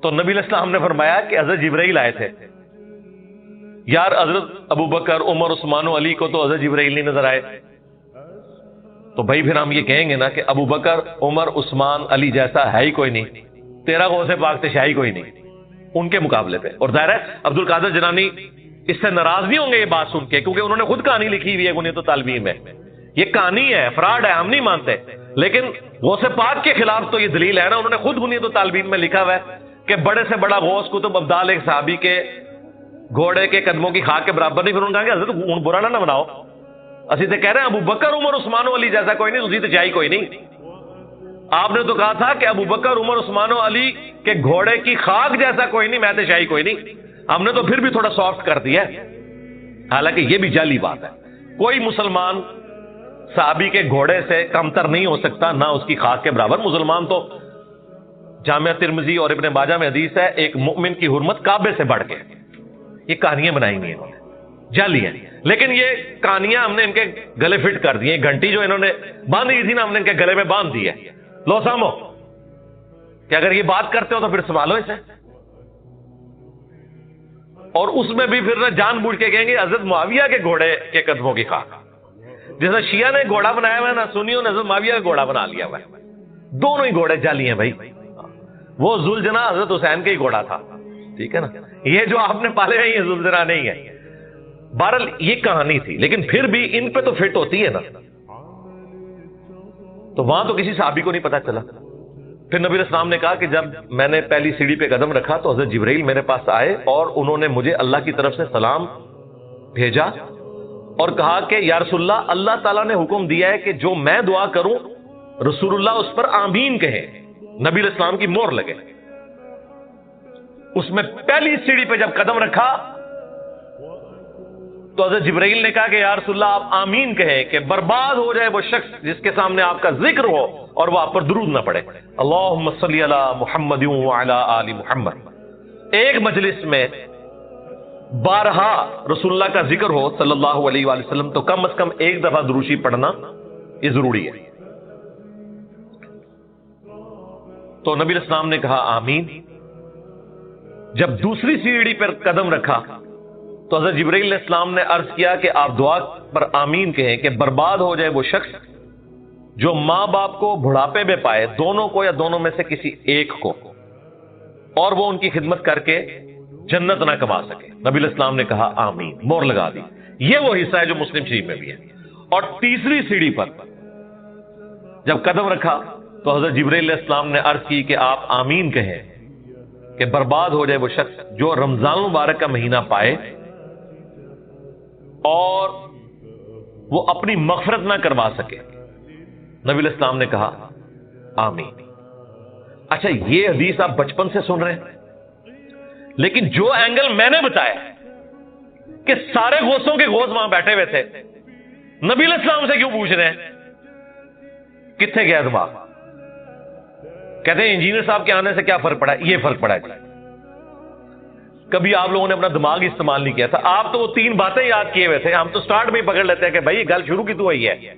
تو نبی علیہ السلام نے فرمایا کہ حضرت جبرائیل آئے تھے، یار حضرت ابو بکر عمر عثمان و علی کو تو حضرت جبرائیل نہیں نظر آئے، تو بھائی پھر ہم یہ کہیں گے نا کہ ابو بکر عمر عثمان علی جیسا ہے ہی کوئی نہیں، تیرا غوث پاک تو شاہی کوئی نہیں ان کے مقابلے پہ۔ اور ظاہر ہے عبد القادر جیلانی اس سے ناراض نہیں ہوں گے یہ بات سن کے، کیونکہ انہوں نے خود کہانی لکھی ہوئی ہے بنیاد الطالبین میں، یہ کہانی ہے، فراڈ ہے، ہم نہیں مانتے، لیکن غوث پاک کے خلاف تو یہ دلیل ہے نا، انہوں نے خود بنیاد الطالبین میں لکھا ہوا ہے کہ بڑے سے بڑا غوث قطب ابدال ایک صحابی کے گھوڑے کے قدموں کی خاک کے برابر نہیں۔ پھر انہوں نے کہا کہ حضرت برا نہ بناؤ، اسی تو کہہ رہے ہیں ابو بکر عمر عثمان و علی جیسا کوئی نہیں، اسی تو چاہیے کوئی نہیں۔ آپ نے تو کہا تھا کہ ابو بکر عمر عثمان و علی کے گھوڑے کی خاک جیسا کوئی نہیں، میں تو شاہی کوئی نہیں۔ ہم نے تو پھر بھی تھوڑا سافٹ کر دیا، حالانکہ یہ بھی جعلی بات ہے۔ کوئی مسلمان صحابی کے گھوڑے سے کمتر نہیں ہو سکتا، نہ اس کی خاک کے برابر۔ مسلمان تو جامعہ ترمذی اور ابن ماجہ میں حدیث ہے ایک مومن کی حرمت کعبے سے بڑھ کے، یہ کہانیاں بنائی ہوئی ہیں۔ جعلی ہیں. لیکن یہ کہانیاں ہم نے ان کے گلے فٹ کر دی ہیں. گھنٹی جو انہوں نے باندھی تھی نا, ہم نے ان کے گلے میں باندھ دی ہے. لو سامو کہ اگر یہ بات کرتے ہو تو پھر سنبھالو اسے. اور اس میں بھی پھر جان بوجھ کے کہیں گے حضرت معاویہ کے گھوڑے کے قدموں کی خاک. جیسے شیعہ نے گھوڑا بنایا ہوا ہے نا, سنیوں نے حضرت معاویہ کا گھوڑا بنا لیا ہوا ہے. دونوں ہی گھوڑے جعلی ہیں بھائی. وہ ذوالجناح حضرت حسین کا ہی گھوڑا تھا, ٹھیک ہے نا. یہ جو آپ نے پالے ہیں یہ ذوالجناح نہیں ہے. بہرحال یہ کہانی تھی, لیکن پھر بھی ان پہ تو فٹ ہوتی ہے نا. تو وہاں تو کسی صحابی کو نہیں پتا چلا. پھر نبی علیہ السلام نے کہا کہ جب میں نے پہلی سیڑھی پہ قدم رکھا تو حضرت جبرائیل میرے پاس آئے اور انہوں نے مجھے اللہ کی طرف سے سلام بھیجا اور کہا کہ یا رسول اللہ, اللہ تعالیٰ نے حکم دیا ہے کہ جو میں دعا کروں رسول اللہ اس پر آمین کہیں, نبی علیہ السلام کی مہر لگے. اس میں پہلی سیڑھی پہ جب قدم رکھا تو حضرت جبرائیل نے کہا کہ یا رسول اللہ آپ آمین کہیں کہ برباد ہو جائے وہ شخص جس کے سامنے آپ کا ذکر ہو اور وہ آپ پر درود نہ پڑے. اللہم صلی علی محمد وعلی آل محمد. ایک مجلس میں بارہا رسول اللہ کا ذکر ہو صلی اللہ علیہ وآلہ وسلم تو کم از کم ایک دفعہ دروشی پڑھنا یہ ضروری ہے. تو نبی علیہ السلام نے کہا آمین. جب دوسری سیڑھی پر قدم رکھا تو حضرت جبرائیل علیہ السلام نے عرض کیا کہ آپ دعا پر آمین کہیں کہ برباد ہو جائے وہ شخص جو ماں باپ کو بڑھاپے میں پائے, دونوں کو یا دونوں میں سے کسی ایک کو, اور وہ ان کی خدمت کر کے جنت نہ کما سکے. نبی علیہ السلام نے کہا آمین, مہر لگا دی. یہ وہ حصہ ہے جو مسلم شریف میں بھی ہے. اور تیسری سیڑھی پر جب قدم رکھا تو حضرت جبرائیل علیہ السلام نے عرض کی کہ آپ آمین کہیں کہ برباد ہو جائے وہ شخص جو رمضان المبارک کا مہینہ پائے اور وہ اپنی مغفرت نہ کروا سکے. نبی علیہ السلام نے کہا آمین. اچھا یہ حدیث آپ بچپن سے سن رہے ہیں, لیکن جو اینگل میں نے بتایا کہ سارے غوثوں کے غوث وہاں بیٹھے ہوئے تھے, نبی علیہ السلام سے کیوں پوچھ رہے ہیں؟ کتنے گیا دماغ؟ کہتے ہیں انجینئر صاحب کے آنے سے کیا فرق پڑا؟ یہ فرق پڑا ہے. کبھی آپ لوگوں نے اپنا دماغ استعمال نہیں کیا تھا. آپ تو وہ 3 باتیں یاد کیے ہوئے تھے, ہم تو سٹارٹ میں ہی پکڑ لیتے ہیں کہ بھائی گل شروع کی تو وہی ہے.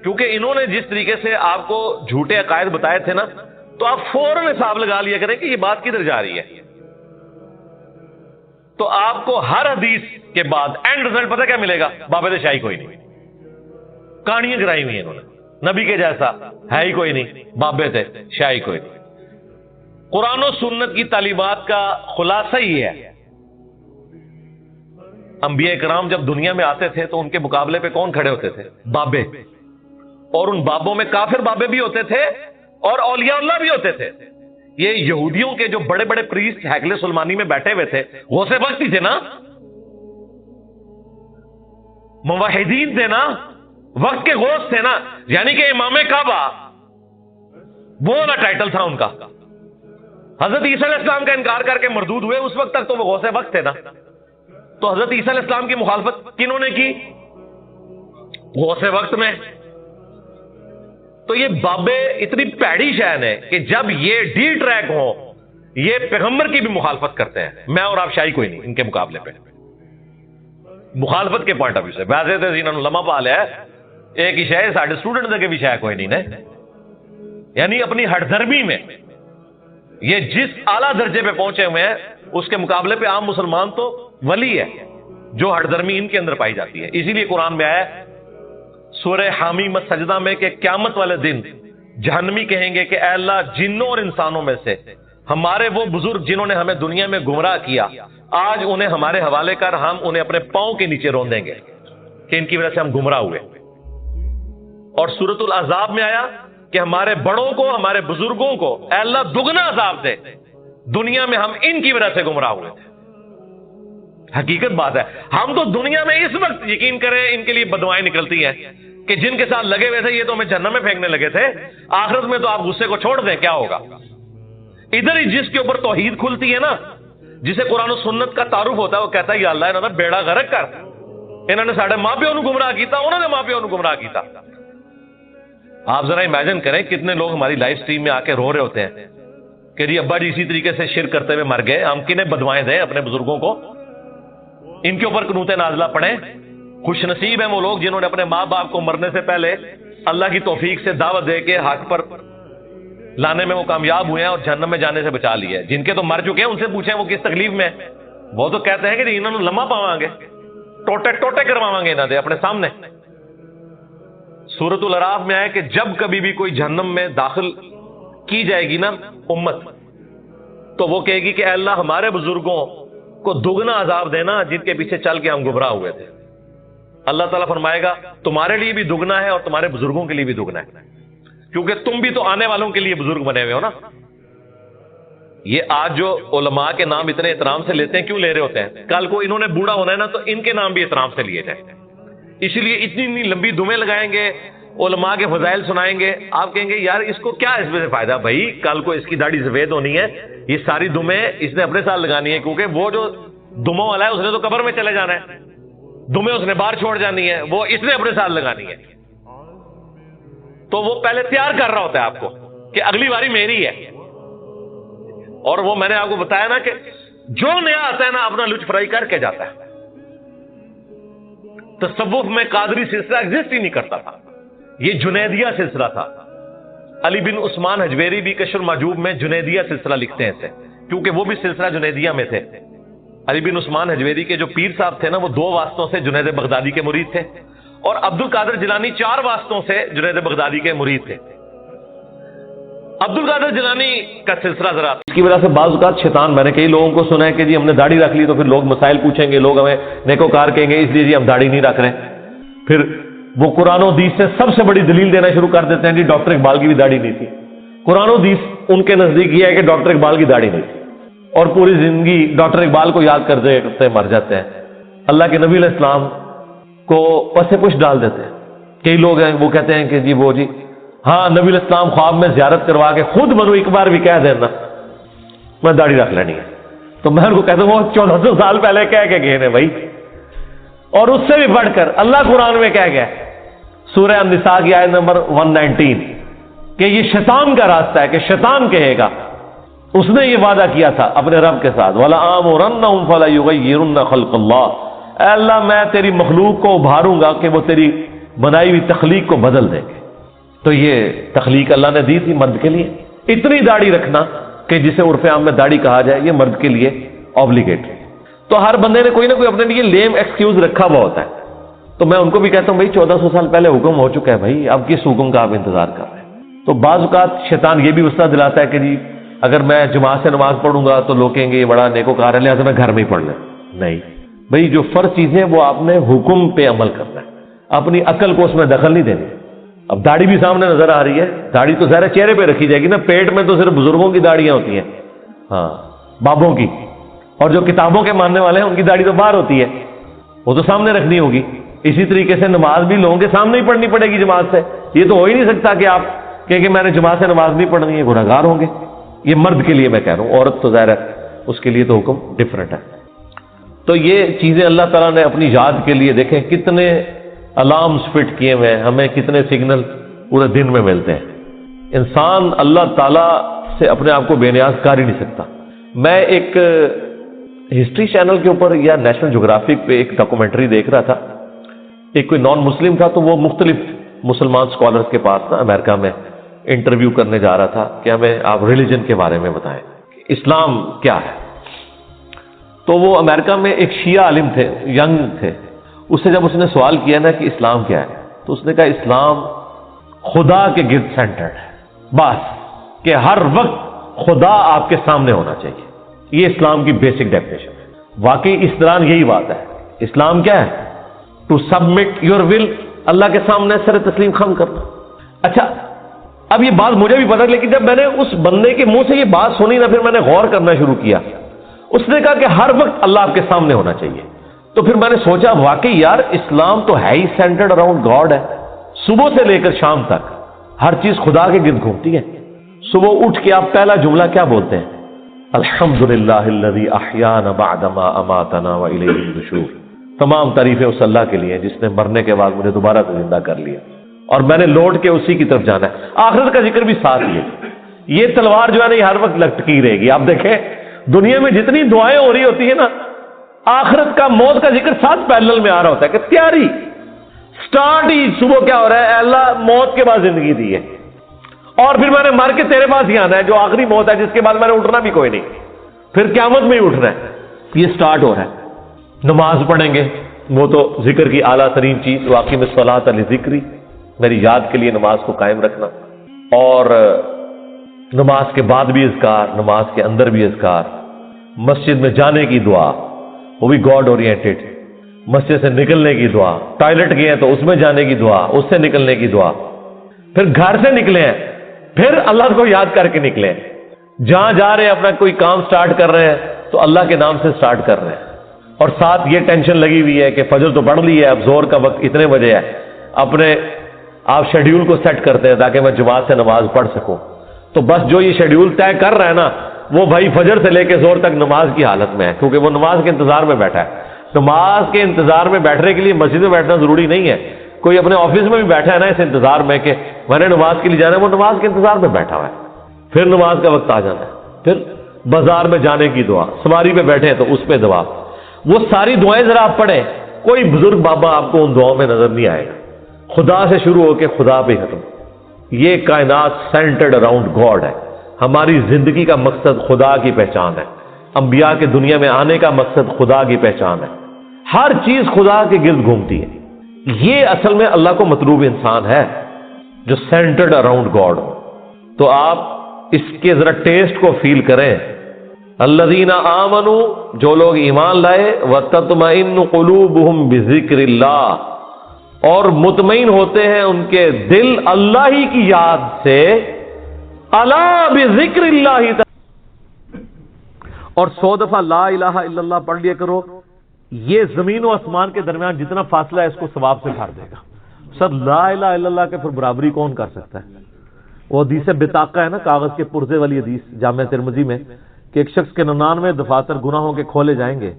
کیونکہ انہوں نے جس طریقے سے آپ کو جھوٹے عقائد بتائے تھے نا, تو آپ فوراً حساب لگا لیا کریں کہ یہ بات کدھر جا رہی ہے. تو آپ کو ہر حدیث کے بعد اینڈ رزلٹ پتہ کیا ملے گا؟ بابے تو شاہی کوئی نہیں, کہانیاں گرائی ہوئی ہیں انہوں نے, نبی کے جیسا ہے ہی کوئی نہیں, بابے تھے شاہی کوئی نہیں. قرآن و سنت کی تعلیمات کا خلاصہ ہی ہے. انبیاء کرام جب دنیا میں آتے تھے تو ان کے مقابلے پہ کون کھڑے ہوتے تھے؟ بابے. اور ان بابوں میں کافر بابے بھی ہوتے تھے اور اولیاء اللہ بھی ہوتے تھے. یہ یہودیوں کے جو بڑے بڑے پریسٹ ہیکل سلمانی میں بیٹھے ہوئے تھے, غوث وقت ہی تھے نا, موحدین تھے نا, وقت کے غوث تھے نا. یعنی کہ امام کعبہ وہ والا ٹائٹل تھا ان کا. حضرت عیسیٰ علیہ السلام کا انکار کر کے مردود ہوئے, اس وقت تک تو وہ غوث وقت تھے نا. تو حضرت عیسیٰ علیہ السلام کی مخالفت کنہوں نے کی؟ غوث وقت میں. تو یہ بابے اتنی پیڑی شہن ہے کہ جب یہ ڈی ٹریک ہو, یہ پیغمبر کی بھی مخالفت کرتے ہیں. میں اور آپ شاہی کوئی نہیں ان کے مقابلے پہ, مخالفت کے پوائنٹ آف ویو سے. ویسے تو انہوں نے لمحہ پا لیا ہے ایک ہی شاید ساڑھے اسٹوڈنٹ کے بھی شاید کوئی نہیں نا. یعنی اپنی ہٹ دھرمی میں یہ جس اعلیٰ درجے پہ پہنچے ہوئے ہیں اس کے مقابلے پہ عام مسلمان تو ولی ہے جو ہٹ دھرمی ان کے اندر پائی جاتی ہے. اسی لیے قرآن میں آیا سورہ حامیم سجدہ میں کہ قیامت والے دن جہنمی کہیں گے کہ اے اللہ, جنوں اور انسانوں میں سے ہمارے وہ بزرگ جنہوں نے ہمیں دنیا میں گمراہ کیا, آج انہیں ہمارے حوالے کر ہم انہیں اپنے پاؤں کے نیچے روندیں گے کہ ان کی وجہ سے ہم گمراہ ہوئے. اور سورۃ الاحزاب میں آیا کہ ہمارے بڑوں کو, ہمارے بزرگوں کو اے اللہ دگنا عذاب دے, دنیا میں ہم ان کی وجہ سے گمراہ ہوئے تھے. حقیقت بات ہے, ہم تو دنیا میں اس وقت یقین کریں ان کے لیے بدوائیں نکلتی ہیں کہ جن کے ساتھ لگے ہوئے تھے یہ تو ہمیں جہنم میں پھینکنے لگے تھے, آخرت میں تو آپ غصے کو چھوڑ دیں, کیا ہوگا؟ ادھر ہی جس کے اوپر توحید کھلتی ہے نا, جسے قرآن و سنت کا تعارف ہوتا ہے, وہ کہتا ہے یا اللہ انہوں نے بیڑا غرق کر, انہوں نے ساڑھے ماں پیوں کو گمراہ کیتا, انہوں نے ماں پیوں کو گمراہ کیتا. آپ ذرا امیجن کریں کتنے لوگ ہماری لائف سٹریم میں آ کے رو رہے ہوتے ہیں کہ جی ابا جی اسی طریقے سے شرک کرتے ہوئے مر گئے, ہم کنہیں بدوائیں دیں اپنے بزرگوں کو. ان کے اوپر قنوت نازلہ پڑھیں. خوش نصیب ہیں وہ لوگ جنہوں نے اپنے ماں باپ کو مرنے سے پہلے اللہ کی توفیق سے دعوت دے کے حق پر لانے میں وہ کامیاب ہوئے ہیں اور جہنم میں جانے سے بچا لیا ہے. جن کے تو مر چکے ہیں ان سے پوچھیں وہ کس تکلیف میں ہیں. وہ تو کہتے ہیں کہ انہوں نے لمحہ پاواں گے، ٹوٹے ٹوٹے کرواواں گے انہوں نے اپنے سامنے. سورۃ الاعراف میں آئے کہ جب کبھی بھی کوئی جہنم میں داخل کی جائے گی نا امت، تو وہ کہے گی کہ اے اللہ ہمارے بزرگوں کو دگنا عذاب دینا جن کے پیچھے چل کے ہم گمراہ ہوئے تھے. اللہ تعالیٰ فرمائے گا تمہارے لیے بھی دگنا ہے اور تمہارے بزرگوں کے لیے بھی دگنا ہے، کیونکہ تم بھی تو آنے والوں کے لیے بزرگ بنے ہوئے ہو نا. یہ آج جو علماء کے نام اتنے احترام سے لیتے ہیں، کیوں لے رہے ہوتے ہیں؟ کل کو انہوں نے بوڑھا ہونا ہے نا تو ان کے نام بھی احترام سے لیے جائیں. اسی لیے اتنی لمبی دمیں لگائیں گے، علماء کے فضائل سنائیں گے. آپ کہیں گے یار اس کو کیا اس میں سے فائدہ؟ بھائی کل کو اس کی داڑھی سفید ہونی ہے، یہ ساری دمیں اس نے اپنے ساتھ لگانی ہے، کیونکہ وہ جو دموں والا ہے اس نے تو قبر میں چلے جانا ہے، دمیں اس نے باہر چھوڑ جانی ہے، وہ اس نے اپنے ساتھ لگانی ہے. تو وہ پہلے تیار کر رہا ہوتا ہے آپ کو کہ اگلی باری میری ہے. اور وہ میں نے آپ کو بتایا نا کہ جو نیا آتا ہے نا اپنا لچ فرائی کر کے جاتا ہے. تصوف میں قادری سلسلہ ایگزسٹ ہی نہیں کرتا تھا، یہ جنیدیہ سلسلہ تھا. علی بن عثمان حجویری بھی کشف المحجوب میں جنیدیہ سلسلہ لکھتے ہیں اسے، کیونکہ وہ بھی سلسلہ جنیدیہ میں تھے. علی بن عثمان حجویری کے جو پیر صاحب تھے نا وہ 2 واسطوں سے جنید بغدادی کے مرید تھے، اور عبد القادر جیلانی 4 واسطوں سے جنید بغدادی کے مرید تھے. عبد القادر جیلانی کا سلسلہ ذرا اس کی وجہ سے بعض اوقات شیطان، میں نے کئی لوگوں کو سنا ہے کہ جی ہم نے داڑھی رکھ لی تو پھر لوگ مسائل پوچھیں گے، لوگ ہمیں نیکوکار کہیں گے، اس لیے جی ہم داڑھی نہیں رکھ رہے. پھر وہ قرآن و حدیث سے سب سے بڑی دلیل دینا شروع کر دیتے ہیں جی ڈاکٹر اقبال کی بھی داڑھی نہیں تھی. قرآن و حدیث ان کے نزدیک یہ ہے کہ ڈاکٹر اقبال کی داڑھی نہیں تھی، اور پوری زندگی ڈاکٹر اقبال کو یاد کرتے کرتے مر جاتے ہیں. اللہ کے نبی علیہ السلام کو پسے پش ڈال دیتے ہیں. کئی لوگ ہیں وہ کہتے ہیں کہ جی وہ جی ہاں نبی علیہ السلام خواب میں زیارت کروا کے خود بنو ایک بار بھی کہہ دینا میں داڑھی رکھ لینی ہے. تو میں ان کو کہتا ہوں وہ 1400 سال پہلے کہہ کے گئے ہیں بھائی. اور اس سے بھی بڑھ کر اللہ قرآن میں کہہ گیا سورہ النساء کی آیت نمبر 119 کہ یہ شیطان کا راستہ ہے، کہ شیطان کہے گا. اس نے یہ وعدہ کیا تھا اپنے رب کے ساتھ وَلَآمُرَنَّهُمْ فَلَيُغَيِّرُنَّ خَلْقَ اللَّهِ، اے اللہ میں تیری مخلوق کو ابھاروں گا کہ وہ تیری بنائی ہوئی تخلیق کو بدل دیں گے. تو یہ تخلیق اللہ نے دی تھی مرد کے لیے. اتنی داڑھی رکھنا کہ جسے عرف عام میں داڑھی کہا جائے یہ مرد کے لیے آبلیگیٹری. تو ہر بندے نے کوئی نہ کوئی اپنے لیے لیم ایکسکیوز رکھا ہوا ہوتا ہے. تو میں ان کو بھی کہتا ہوں بھائی 1400 سال پہلے حکم ہو چکا ہے بھائی، اب کس حکم کا آپ انتظار کر رہے ہیں؟ تو بعض اوقات شیطان یہ بھی وسوسہ دلاتا ہے کہ جی اگر میں جماعت سے نماز پڑھوں گا تو لوگ کہیں گے یہ بڑا نیکوکار ہے لہٰذا میں گھر میں ہی پڑھ لیں. نہیں بھائی، جو فرض چیزیں وہ آپ نے حکم پہ عمل کرنا ہے، اپنی عقل کو اس میں دخل نہیں دینی. اب داڑھی بھی سامنے نظر آ رہی ہے، داڑھی تو ظاہر چہرے پہ رکھی جائے گی نا، پیٹ میں تو صرف بزرگوں کی داڑیاں ہوتی ہیں، ہاں بابوں کی، اور جو کتابوں کے ماننے والے ہیں ان کی داڑھی تو باہر ہوتی ہے، وہ تو سامنے رکھنی ہوگی. اسی طریقے سے نماز بھی لوگوں کے سامنے ہی پڑھنی پڑے گی جماعت سے. یہ تو ہو ہی نہیں سکتا کہ آپ کہیں کہ میں نے جماعت سے نماز نہیں پڑھنی ہے، گنہگار ہوں گے. یہ مرد کے لیے میں کہہ رہا ہوں، عورت تو ظاہر ہے اس کے لیے تو حکم ڈفرینٹ ہے. تو یہ چیزیں اللہ تعالیٰ نے اپنی یاد کے لیے دیکھیں کتنے الارمز فٹ کیے ہوئے ہیں، ہمیں کتنے سگنل پورے دن میں ملتے ہیں. انسان اللہ تعالیٰ سے اپنے آپ کو بے نیاز کر ہی نہیں سکتا. میں ایک ہسٹری چینل کے اوپر یا نیشنل جغرافک پہ ایک ڈاکومنٹری دیکھ رہا تھا. ایک کوئی نان مسلم تھا تو وہ مختلف مسلمان اسکالرس کے پاس نا امریکہ میں انٹرویو کرنے جا رہا تھا کہ ہمیں آپ ریلیجن کے بارے میں بتائیں، اسلام کیا ہے. تو وہ امریکہ میں ایک شیعہ عالم تھے، ینگ تھے. اس سے جب اس نے سوال کیا نا کہ اسلام کیا ہے تو اس نے کہا اسلام خدا کے گرد سینٹرڈ ہے، بس کہ ہر وقت خدا آپ کے سامنے ہونا چاہیے. یہ اسلام کی بیسک ڈیفینیشن ہے. واقعی اس دوران یہی بات ہے. اسلام کیا ہے؟ ٹو سبمٹ یور ول، اللہ کے سامنے سر تسلیم خم کرنا. اچھا اب یہ بات مجھے بھی پتا، لیکن جب میں نے اس بندے کے منہ سے یہ بات سنی نا پھر میں نے غور کرنا شروع کیا. اس نے کہا کہ ہر وقت اللہ آپ کے سامنے ہونا چاہیے. تو پھر میں نے سوچا واقعی یار اسلام تو ہے ہی سینٹرڈ اراؤنڈ گاڈ ہے. صبح سے لے کر شام تک ہر چیز خدا کے گرد گھومتی ہے. صبح اٹھ کے آپ پہلا جملہ کیا بولتے ہیں؟ الحمدللہ الذی احیانا بعدما اماتنا والیہ النشور. تمام تعریفیں اس اللہ کے لیے جس نے مرنے کے بعد مجھے دوبارہ سے زندہ کر لیا اور میں نے لوٹ کے اسی کی طرف جانا ہے. آخرت کا ذکر بھی ساتھ ہی ہے. یہ تلوار جو ہے نا یہ ہر وقت لٹکی رہے گی. آپ دیکھیں دنیا میں جتنی دعائیں ہو رہی ہوتی ہیں نا آخرت کا موت کا ذکر ساتھ پیرلل میں آ رہا ہوتا ہے کہ تیاری سٹارٹ ہی صبح کیا ہو رہا ہے، اے اللہ موت کے بعد زندگی دی ہے اور پھر میں نے مر کے تیرے پاس ہی آنا ہے، جو آخری موت ہے جس کے بعد میں نے اٹھنا بھی کوئی نہیں، پھر قیامت میں ہی اٹھنا ہے۔ یہ سٹارٹ ہو رہا ہے۔ نماز پڑھیں گے، وہ تو ذکر کی اعلیٰ ترین چیز، واقعی میں الصلاۃ لذکری، میری یاد کے لیے نماز کو قائم رکھنا، اور نماز کے بعد بھی اذکار، نماز کے اندر بھی اذکار، مسجد میں جانے کی دعا وہ بھی گاڈ اورینٹڈ، مسجد سے نکلنے کی دعا، ٹوائلٹ گئے ہیں تو اس میں جانے کی دعا، اس سے نکلنے کی دعا، پھر گھر سے نکلے ہیں پھر اللہ کو یاد کر کے نکلے ہیں، جہاں جا رہے ہیں اپنا کوئی کام سٹارٹ کر رہے ہیں تو اللہ کے نام سے سٹارٹ کر رہے ہیں، اور ساتھ یہ ٹینشن لگی ہوئی ہے کہ فجر تو پڑھ لی ہے، اب زور کا وقت اتنے بجے ہے، اپنے آپ شیڈیول کو سیٹ کرتے ہیں تاکہ میں جماعت سے نماز پڑھ سکوں، تو بس جو یہ شیڈیول طے کر رہا ہے نا وہ بھائی فجر سے لے کے زور تک نماز کی حالت میں ہے، کیونکہ وہ نماز کے انتظار میں بیٹھا ہے۔ نماز کے انتظار میں بیٹھنے کے لیے مسجد میں بیٹھنا ضروری نہیں ہے، کوئی اپنے آفس میں بھی بیٹھا ہے نا اس انتظار میں کہ میں نے نماز کے لیے جانا ہے، وہ نماز کے انتظار میں بیٹھا ہوا ہے، پھر نماز کا وقت آ جانا ہے، پھر بازار میں جانے کی دعا، سواری پہ بیٹھے ہیں تو اس پہ دعا، وہ ساری دعائیں ذرا آپ پڑھیں، کوئی بزرگ بابا آپ کو ان دعاؤں میں نظر نہیں آئے گا، خدا سے شروع ہو کے خدا پہ ختم۔ یہ کائنات سینٹرڈ اراؤنڈ گاڈ ہے، ہماری زندگی کا مقصد خدا کی پہچان ہے، انبیاء کے دنیا میں آنے کا مقصد خدا کی پہچان ہے، ہر چیز خدا کے گرد گھومتی ہے۔ یہ اصل میں اللہ کو مطلوب انسان ہے جو سینٹرڈ اراؤنڈ گاڈ ہو۔ تو آپ اس کے ذرا ٹیسٹ کو فیل کریں، الذین آمنوا، جو لوگ ایمان لائے، وتطمئن قلوبہم بذکر اللہ، اور مطمئن ہوتے ہیں ان کے دل اللہ ہی کی یاد سے، الا بذکر اللہ، اور 100 دفعہ لا الہ الا اللہ پڑھ لیا کرو، یہ زمین و آسمان کے درمیان جتنا فاصلہ ہے اس کو ثواب سے بھر دے گا۔ سر لا الہ الا اللہ کے پھر برابری کون کر سکتا ہے؟ وہ حدیث بطاقہ ہے نا، کاغذ کے پرزے والی حدیث جامع ترمذی میں، کہ ایک شخص کے 99 دفاتر گناہوں کے کھولے جائیں گے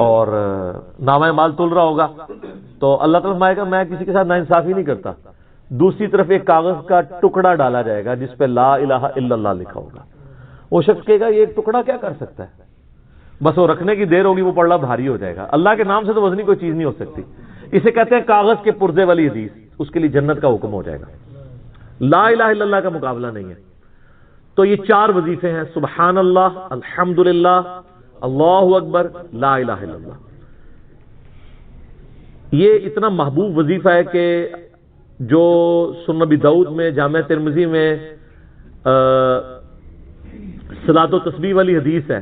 اور نامہ مال تل رہا ہوگا تو اللہ تعالیٰ فرمائے گا میں کسی کے ساتھ ناانصافی نہیں کرتا، دوسری طرف ایک کاغذ کا ٹکڑا ڈالا جائے گا جس پہ لا الہ الا اللہ لکھا ہوگا، وہ شخص کہے گا یہ ایک ٹکڑا کیا کر سکتا ہے، بس وہ رکھنے کی دیر ہوگی وہ پڑھنا بھاری ہو جائے گا، اللہ کے نام سے تو وزنی کوئی چیز نہیں ہو سکتی، اسے کہتے ہیں کاغذ کے پرزے والی حدیث، اس کے لیے جنت کا حکم ہو جائے گا، لا الہ الا اللہ کا مقابلہ نہیں ہے۔ تو یہ 4 وظیفے ہیں، سبحان اللہ، الحمدللہ، اللہ اکبر، لا الہ الا اللہ۔ یہ اتنا محبوب وظیفہ ہے کہ جو سنن ابی داؤد میں، جامع ترمذی میں صلاۃ و تسبیح والی حدیث ہے،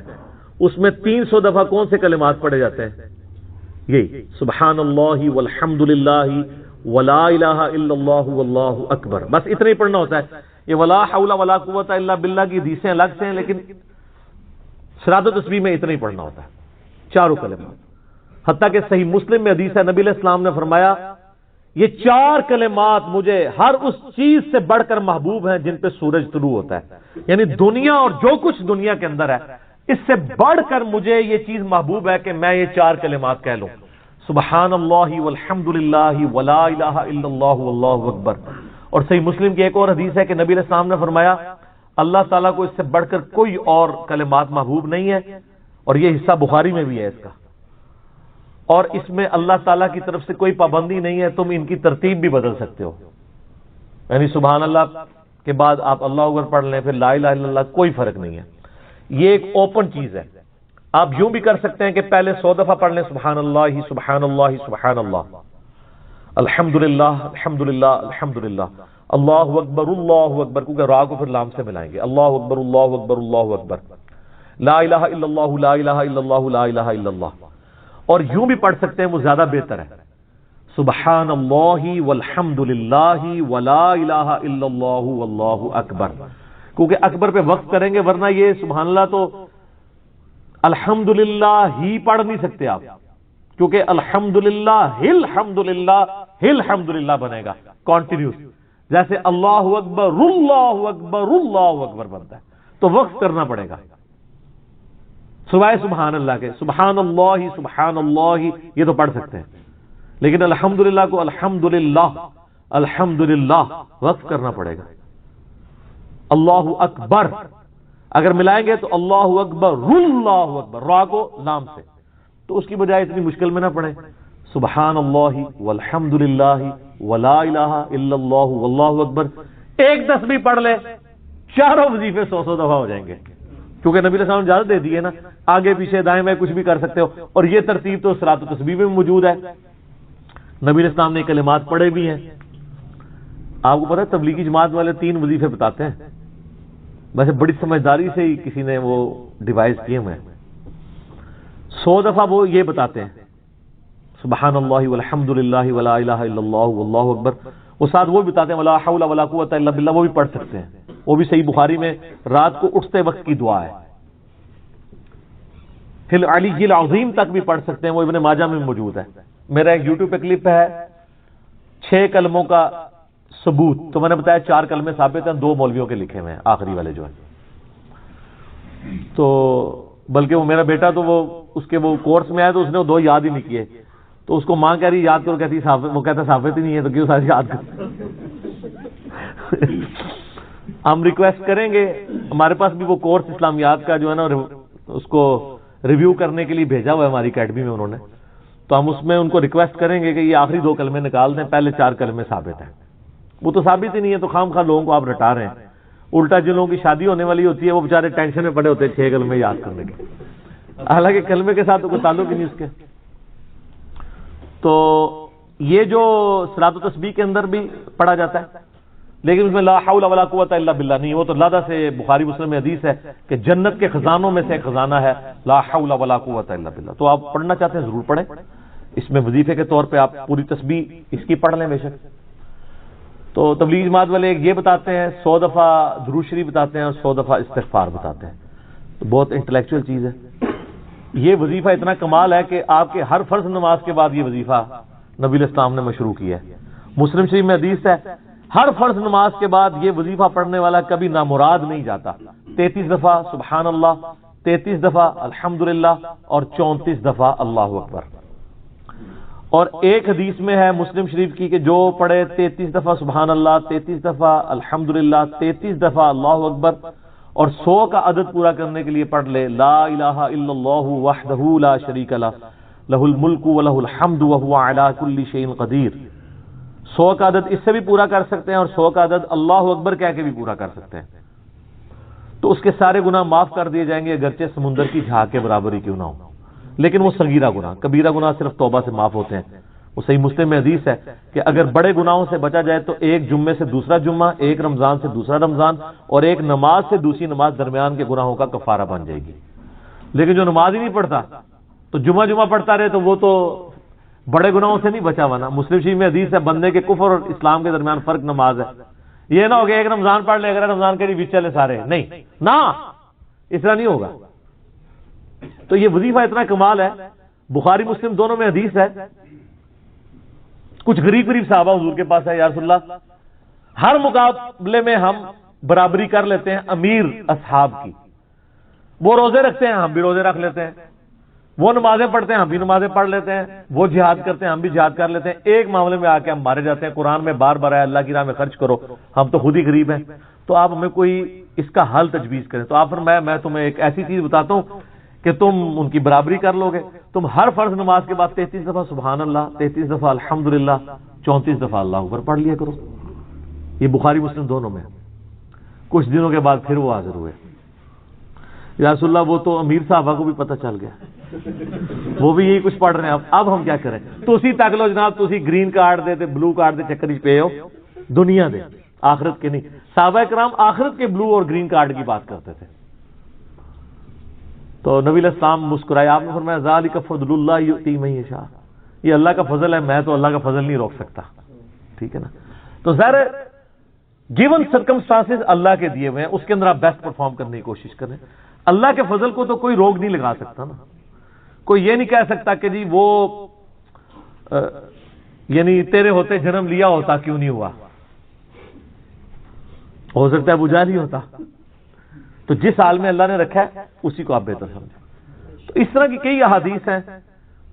اس میں 300 دفعہ کون سے کلمات پڑھے جاتے ہیں؟ یہی سبحان اللہ والحمدللہ ولا الہ الا اللہ واللہ اکبر، بس اتنا ہی پڑھنا ہوتا ہے۔ یہ ولا حول ولا قوت الا باللہ کی حدیثیں الگ سے ہیں، لیکن صلاۃ و تسبیح میں اتنا ہی پڑھنا ہوتا ہے، 4 کلمات۔ حتیٰ کہ صحیح مسلم میں حدیث ہے، نبی علیہ السلام نے فرمایا یہ 4 کلمات مجھے ہر اس چیز سے بڑھ کر محبوب ہیں جن پہ سورج طلوع ہوتا ہے، یعنی دنیا اور جو کچھ دنیا کے اندر ہے اس سے بڑھ کر مجھے یہ چیز محبوب ہے کہ میں یہ 4 کلمات کہہ لوں، سبحان اللہ والحمدللہ ولا الہ الا اللہ واللہ اکبر۔ اور صحیح مسلم کی ایک اور حدیث ہے کہ نبی علیہ السلام نے فرمایا اللہ تعالیٰ کو اس سے بڑھ کر کوئی اور کلمات محبوب نہیں ہے، اور یہ حصہ بخاری میں بھی ہے اس کا، اور اس میں اللہ تعالیٰ کی طرف سے کوئی پابندی نہیں ہے، تم ان کی ترتیب بھی بدل سکتے ہو، یعنی سبحان اللہ کے بعد آپ اللہ اکبر پڑھ لیں، پھر لا الہ الا اللہ، کوئی فرق نہیں ہے، یہ ایک اوپن چیز ہے۔ آپ یوں بھی کر سکتے ہیں کہ پہلے 100 دفعہ پڑھ لیں سبحان اللہ سبحان اللہ سبحان اللہ، الحمدللہ الحمدللہ الحمدللہ، اللہ اکبر، کیونکہ را کو پھر لام سے ملائیں گے، اللہ اکبر اللہ اکبر اللہ اکبر، لا الہ الا اللہ لا الہ الا اللہ لا الہ الا اللہ۔ اور یوں بھی پڑھ سکتے ہیں، وہ زیادہ بہتر ہے، سبحان اللہ والحمدللہ ولا الہ الا اللہ واللہ اکبر، کیونکہ اکبر پہ وقف کریں گے، ورنہ یہ سبحان اللہ تو الحمدللہ ہی پڑھ نہیں سکتے آپ، کیونکہ الحمدللہ الحمدللہ الحمدللہ بنے گا کنٹینیوس، جیسے اللہ اکبر اللہ اکبر اللہ اکبر بنتا ہے، تو وقف کرنا پڑے گا سوائے سبحان اللہ کے، سبحان اللہ یہ تو پڑھ سکتے ہیں، لیکن الحمدللہ کو الحمدللہ الحمدللہ وقف کرنا پڑے گا۔ اللہ اکبر اگر ملائیں گے تو اللہ اکبر اللہ اکبر، را کو لام سے، تو اس کی بجائے اتنی مشکل میں نہ پڑھیں سبحان اللہ والحمد للہ ولا الہ الا اللہ واللہ اکبر، ایک تسبیح پڑھ لے، چاروں وظیفے 100 دفعہ ہو جائیں گے، کیونکہ نبی علیہ السلام نے اجازت دے دی ہے نا، آگے پیچھے دائیں بائیں کچھ بھی کر سکتے ہو، اور یہ ترتیب تو صلاۃ و تسبیح میں موجود ہے، نبی علیہ السلام نے کلمات پڑھے بھی ہیں۔ آپ کو پتہ ہے تبلیغی جماعت والے 3 وظیفے بتاتے ہیں، ویسے بڑی سمجھداری سے ہی کسی نے وہ ڈیوائس کیے ہوئے ہیں، 100 دفعہ وہ یہ بتاتے ہیں سبحان اللہ والحمد للہ ولا الہ الا اللہ واللہ اکبر، وہ ساتھ وہ بتاتے ہیں ولا حول ولا قوت الا باللہ، وہ بھی پڑھ سکتے ہیں، وہ بھی صحیح بخاری میں رات کو اٹھتے وقت کی دعا ہے، فی العلی العظیم تک بھی پڑھ سکتے ہیں، وہ ابن ماجہ میں موجود ہے۔ میرا ایک یوٹیوب پہ کلپ ہے 6 کلموں کا ثبوت، تو میں نے بتایا 4 کلمے ثابت ہیں، 2 مولویوں کے لکھے ہوئے ہیں، آخری والے جو ہیں، تو بلکہ وہ میرا بیٹا تو وہ اس کے وہ کورس میں آیا تو اس نے وہ 2 یاد ہی نہیں کیے، تو اس کو ماں کہہ رہی یاد کرو، کہتی وہ کہتا ثابت ہی نہیں ہے تو کیوں سارے یاد کر۔ ہم ریکویسٹ کریں گے، ہمارے پاس بھی وہ کورس اسلامیات کا جو ہے نا اس کو ریویو کرنے کے لیے بھیجا ہوا ہے ہماری اکیڈمی میں انہوں نے، تو ہم اس میں ان کو ریکویسٹ کریں گے کہ یہ آخری 2 کلمے نکال دیں، پہلے 4 کلمے ثابت ہیں، وہ تو ثابت ہی نہیں ہے، تو خام خواہ لوگوں کو آپ رٹا رہے ہیں، الٹا جن لوگوں کی شادی ہونے والی ہوتی ہے وہ بیچارے ٹینشن میں پڑے ہوتے ہیں 6 کلمے یاد کرنے کے، حالانکہ کلمے کے ساتھ تو کوئی تعلق ہی نہیں اس کے۔ تو یہ جو صلاۃ و تسبیح کے اندر بھی پڑھا جاتا ہے، لیکن اس میں لا حول ولا قوت الا باللہ نہیں، وہ تو لادہ سے بخاری مسلم میں حدیث ہے کہ جنت کے خزانوں میں سے ایک خزانہ ہے لا حول ولا قوت الا باللہ، تو آپ پڑھنا چاہتے ہیں ضرور پڑھیں، اس میں وظیفے کے طور پہ آپ پوری تسبیح اس کی پڑھ لیں بے شک۔ تو تبلیغ جماعت والے یہ بتاتے ہیں 100 دفعہ درود شریف بتاتے ہیں اور 100 دفعہ استغفار بتاتے ہیں، تو بہت انٹلیکچوئل چیز ہے۔ یہ وظیفہ اتنا کمال ہے کہ آپ کے ہر فرض نماز کے بعد یہ وظیفہ نبی علیہ السلام نے مشروع کیا ہے، مسلم شریف میں حدیث ہے ہر فرض نماز کے بعد یہ وظیفہ پڑھنے والا کبھی نامراد نہیں جاتا، 33 دفعہ سبحان اللہ، 33 دفعہ الحمدللہ اور 34 دفعہ اللہ اکبر۔ اور ایک حدیث میں ہے مسلم شریف کی کہ جو پڑھے 33 دفعہ سبحان اللہ، 33 دفعہ الحمدللہ، 33 دفعہ اللہ اکبر اور 100 کا عدد پورا کرنے کے لیے پڑھ لے لا الہ الا اللہ وحدہ لا شریک لہ لہ الملک ولہ الحمد وہو علی کل شیء قدیر، 100 کا عدد اس سے بھی پورا کر سکتے ہیں اور 100 کا عدد اللہ اکبر کہہ کے بھی پورا کر سکتے ہیں، تو اس کے سارے گناہ معاف کر دیے جائیں گے، اگرچہ سمندر کی جھاگ کے برابر ہی کیوں نہ ہو، لیکن وہ صغیرہ گناہ، کبیرہ گناہ صرف توبہ سے معاف ہوتے ہیں۔ وہ صحیح مسلم میں حدیث ہے کہ اگر بڑے گناہوں سے بچا جائے تو ایک جمعے سے دوسرا جمعہ، ایک رمضان سے دوسرا رمضان اور ایک نماز سے دوسری نماز درمیان کے گناہوں کا کفارہ بن جائے گی، لیکن جو نماز ہی نہیں پڑھتا تو جمعہ پڑھتا رہے تو وہ تو بڑے گناہوں سے نہیں بچا ہوا نا۔ مسلم شریف میں حدیث ہے بندے کے کفر اور اسلام کے درمیان فرق نماز ہے، یہ نہ ہوگا ایک رمضان پڑھ لے اگر رمضان کے لیے بیچ چلے سارے، نہیں نہ اس طرح نہیں ہوگا۔ تو یہ وظیفہ اتنا کمال ہے، بخاری مسلم دونوں میں حدیث ہے، کچھ غریب صحابہ حضور کے پاس ہے یا رسول اللہ ہر مقابلے میں ہم برابری کر لیتے ہیں امیر اصحاب کی، وہ روزے رکھتے ہیں ہم بھی روزے رکھ لیتے ہیں، وہ نمازیں پڑھتے ہیں ہم بھی نمازیں پڑھ لیتے ہیں، وہ جہاد کرتے ہیں ہم بھی جہاد کر لیتے ہیں، ایک معاملے میں آ کے ہم مارے جاتے ہیں، قرآن میں بار بار ہے اللہ کی راہ میں خرچ کرو، ہم تو خود ہی غریب ہیں، تو آپ ہمیں کوئی اس کا حل تجویز کریں۔ تو آپ فرمایا میں تمہیں ایک ایسی چیز بتاتا ہوں کہ تم ان کی برابری کر لو گے، تم ہر فرض نماز کے بعد 33 دفعہ سبحان اللہ، 33 دفعہ الحمدللہ، 34 دفعہ اللہ اکبر پڑھ لیا کرو۔ یہ بخاری مسلم دونوں میں۔ کچھ دنوں کے بعد پھر وہ حاضر ہوئے، یا رسول اللہ وہ تو امیر صحابہ کو بھی پتہ چل گیا، وہ بھی یہی کچھ پڑھ رہے ہیں، اب ہم کیا کریں؟ تو اسی تک لو جناب، تو اسی گرین کارڈ دے بلو کارڈ دے چکر ہی پے ہو، دنیا دے آخرت کے نہیں۔ صحابہ کرام آخرت کے بلو اور گرین کارڈ کی بات کرتے تھے۔ تو نبی علیہ السلام مسکرائے، آپ نے فرمایا ذالک فضل اللہ یؤتی من یشاء، یہ اللہ کا فضل ہے، میں تو اللہ کا فضل نہیں روک سکتا، ٹھیک ہے نا۔ تو ظاہر گیون سرکمسٹانسز اللہ کے دیے ہوئے ہیں، اس کے اندر آپ بیسٹ پرفارم کرنے کی کوشش کریں۔ اللہ کے فضل کو تو کوئی روک نہیں لگا سکتا نا، کوئی یہ نہیں کہہ سکتا کہ جی وہ یعنی تیرے ہوتے جنم لیا ہوتا کیوں نہیں ہوا، ہو سکتا ہے ابو جہل ہی ہوتا۔ تو جس حال میں اللہ نے رکھا ہے اسی کو آپ بہتر سمجھیں۔ تو اس طرح کی کئی احادیث ہیں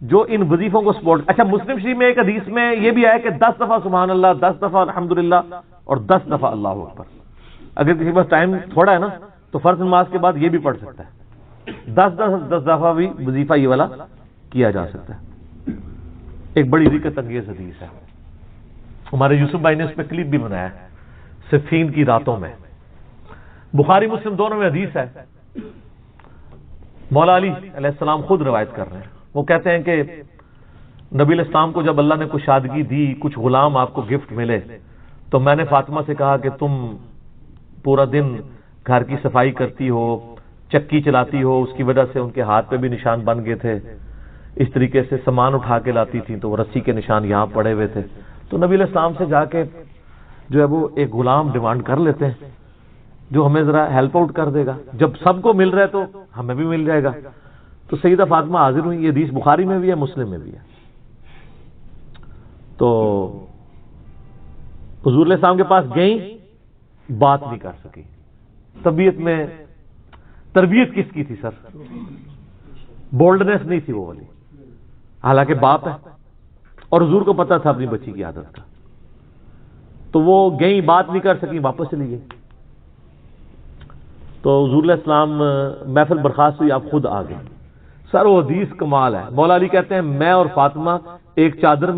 جو ان وظیفوں کو سپورٹ۔ اچھا مسلم شریف میں ایک حدیث میں یہ بھی آیا کہ 10 دفعہ سبحان اللہ، 10 دفعہ الحمدللہ اور 10 دفعہ اللہ اکبر۔ اگر کسی کے پاس ٹائم تھوڑا ہے نا تو فرض نماز کے بعد یہ بھی پڑھ سکتا ہے، 10 دفعہ بھی وظیفہ یہ والا کیا جا سکتا ہے۔ ایک بڑی ذکر انگیز حدیث ہے، ہمارے یوسف بھائی نے اس پہ کلپ بھی بنایا ہے، صفین کی راتوں میں، بخاری مسلم دونوں میں حدیث ہے۔ مولا علی علیہ السلام خود روایت کر رہے ہیں، وہ کہتے ہیں کہ نبی علیہ السلام کو جب اللہ نے کشادگی دی، کچھ غلام آپ کو گفٹ ملے، تو میں نے فاطمہ سے کہا کہ تم پورا دن گھر کی صفائی کرتی ہو، چکی چلاتی ہو، اس کی وجہ سے ان کے ہاتھ پہ بھی نشان بن گئے تھے، اس طریقے سے سامان اٹھا کے لاتی تھیں تو وہ رسی کے نشان یہاں پڑے ہوئے تھے۔ تو نبی علیہ السلام سے جا کے جو ہے وہ ایک غلام ڈیمانڈ کر لیتے ہیں جو ہمیں ذرا ہیلپ آؤٹ کر دے گا، جب سب کو مل رہا ہے تو ہمیں بھی مل جائے گا۔ تو سیدہ فاطمہ حاضر ہوئی، یہ حدیث بخاری میں بھی ہے، مسلم میں بھی ہے۔ تو حضور علیہ السلام کے پاس گئیں، بات نہیں کر سکی، طبیعت میں تربیت کس کی تھی سر؟ بولڈنس نہیں تھی وہ والی، حالانکہ باپ ہے اور حضور کو پتا تھا اپنی بچی کی عادت کا، تو وہ گئیں، بات نہیں کر سکی، واپس چلی گئی۔ تو حضور علیہ السلام محفل برخاست ہوئی، آپ خود آ گئے۔ سر وہ حدیث کمال ہے، مولا علی کہتے ہیں میں اور فاطمہ ایک چادر میں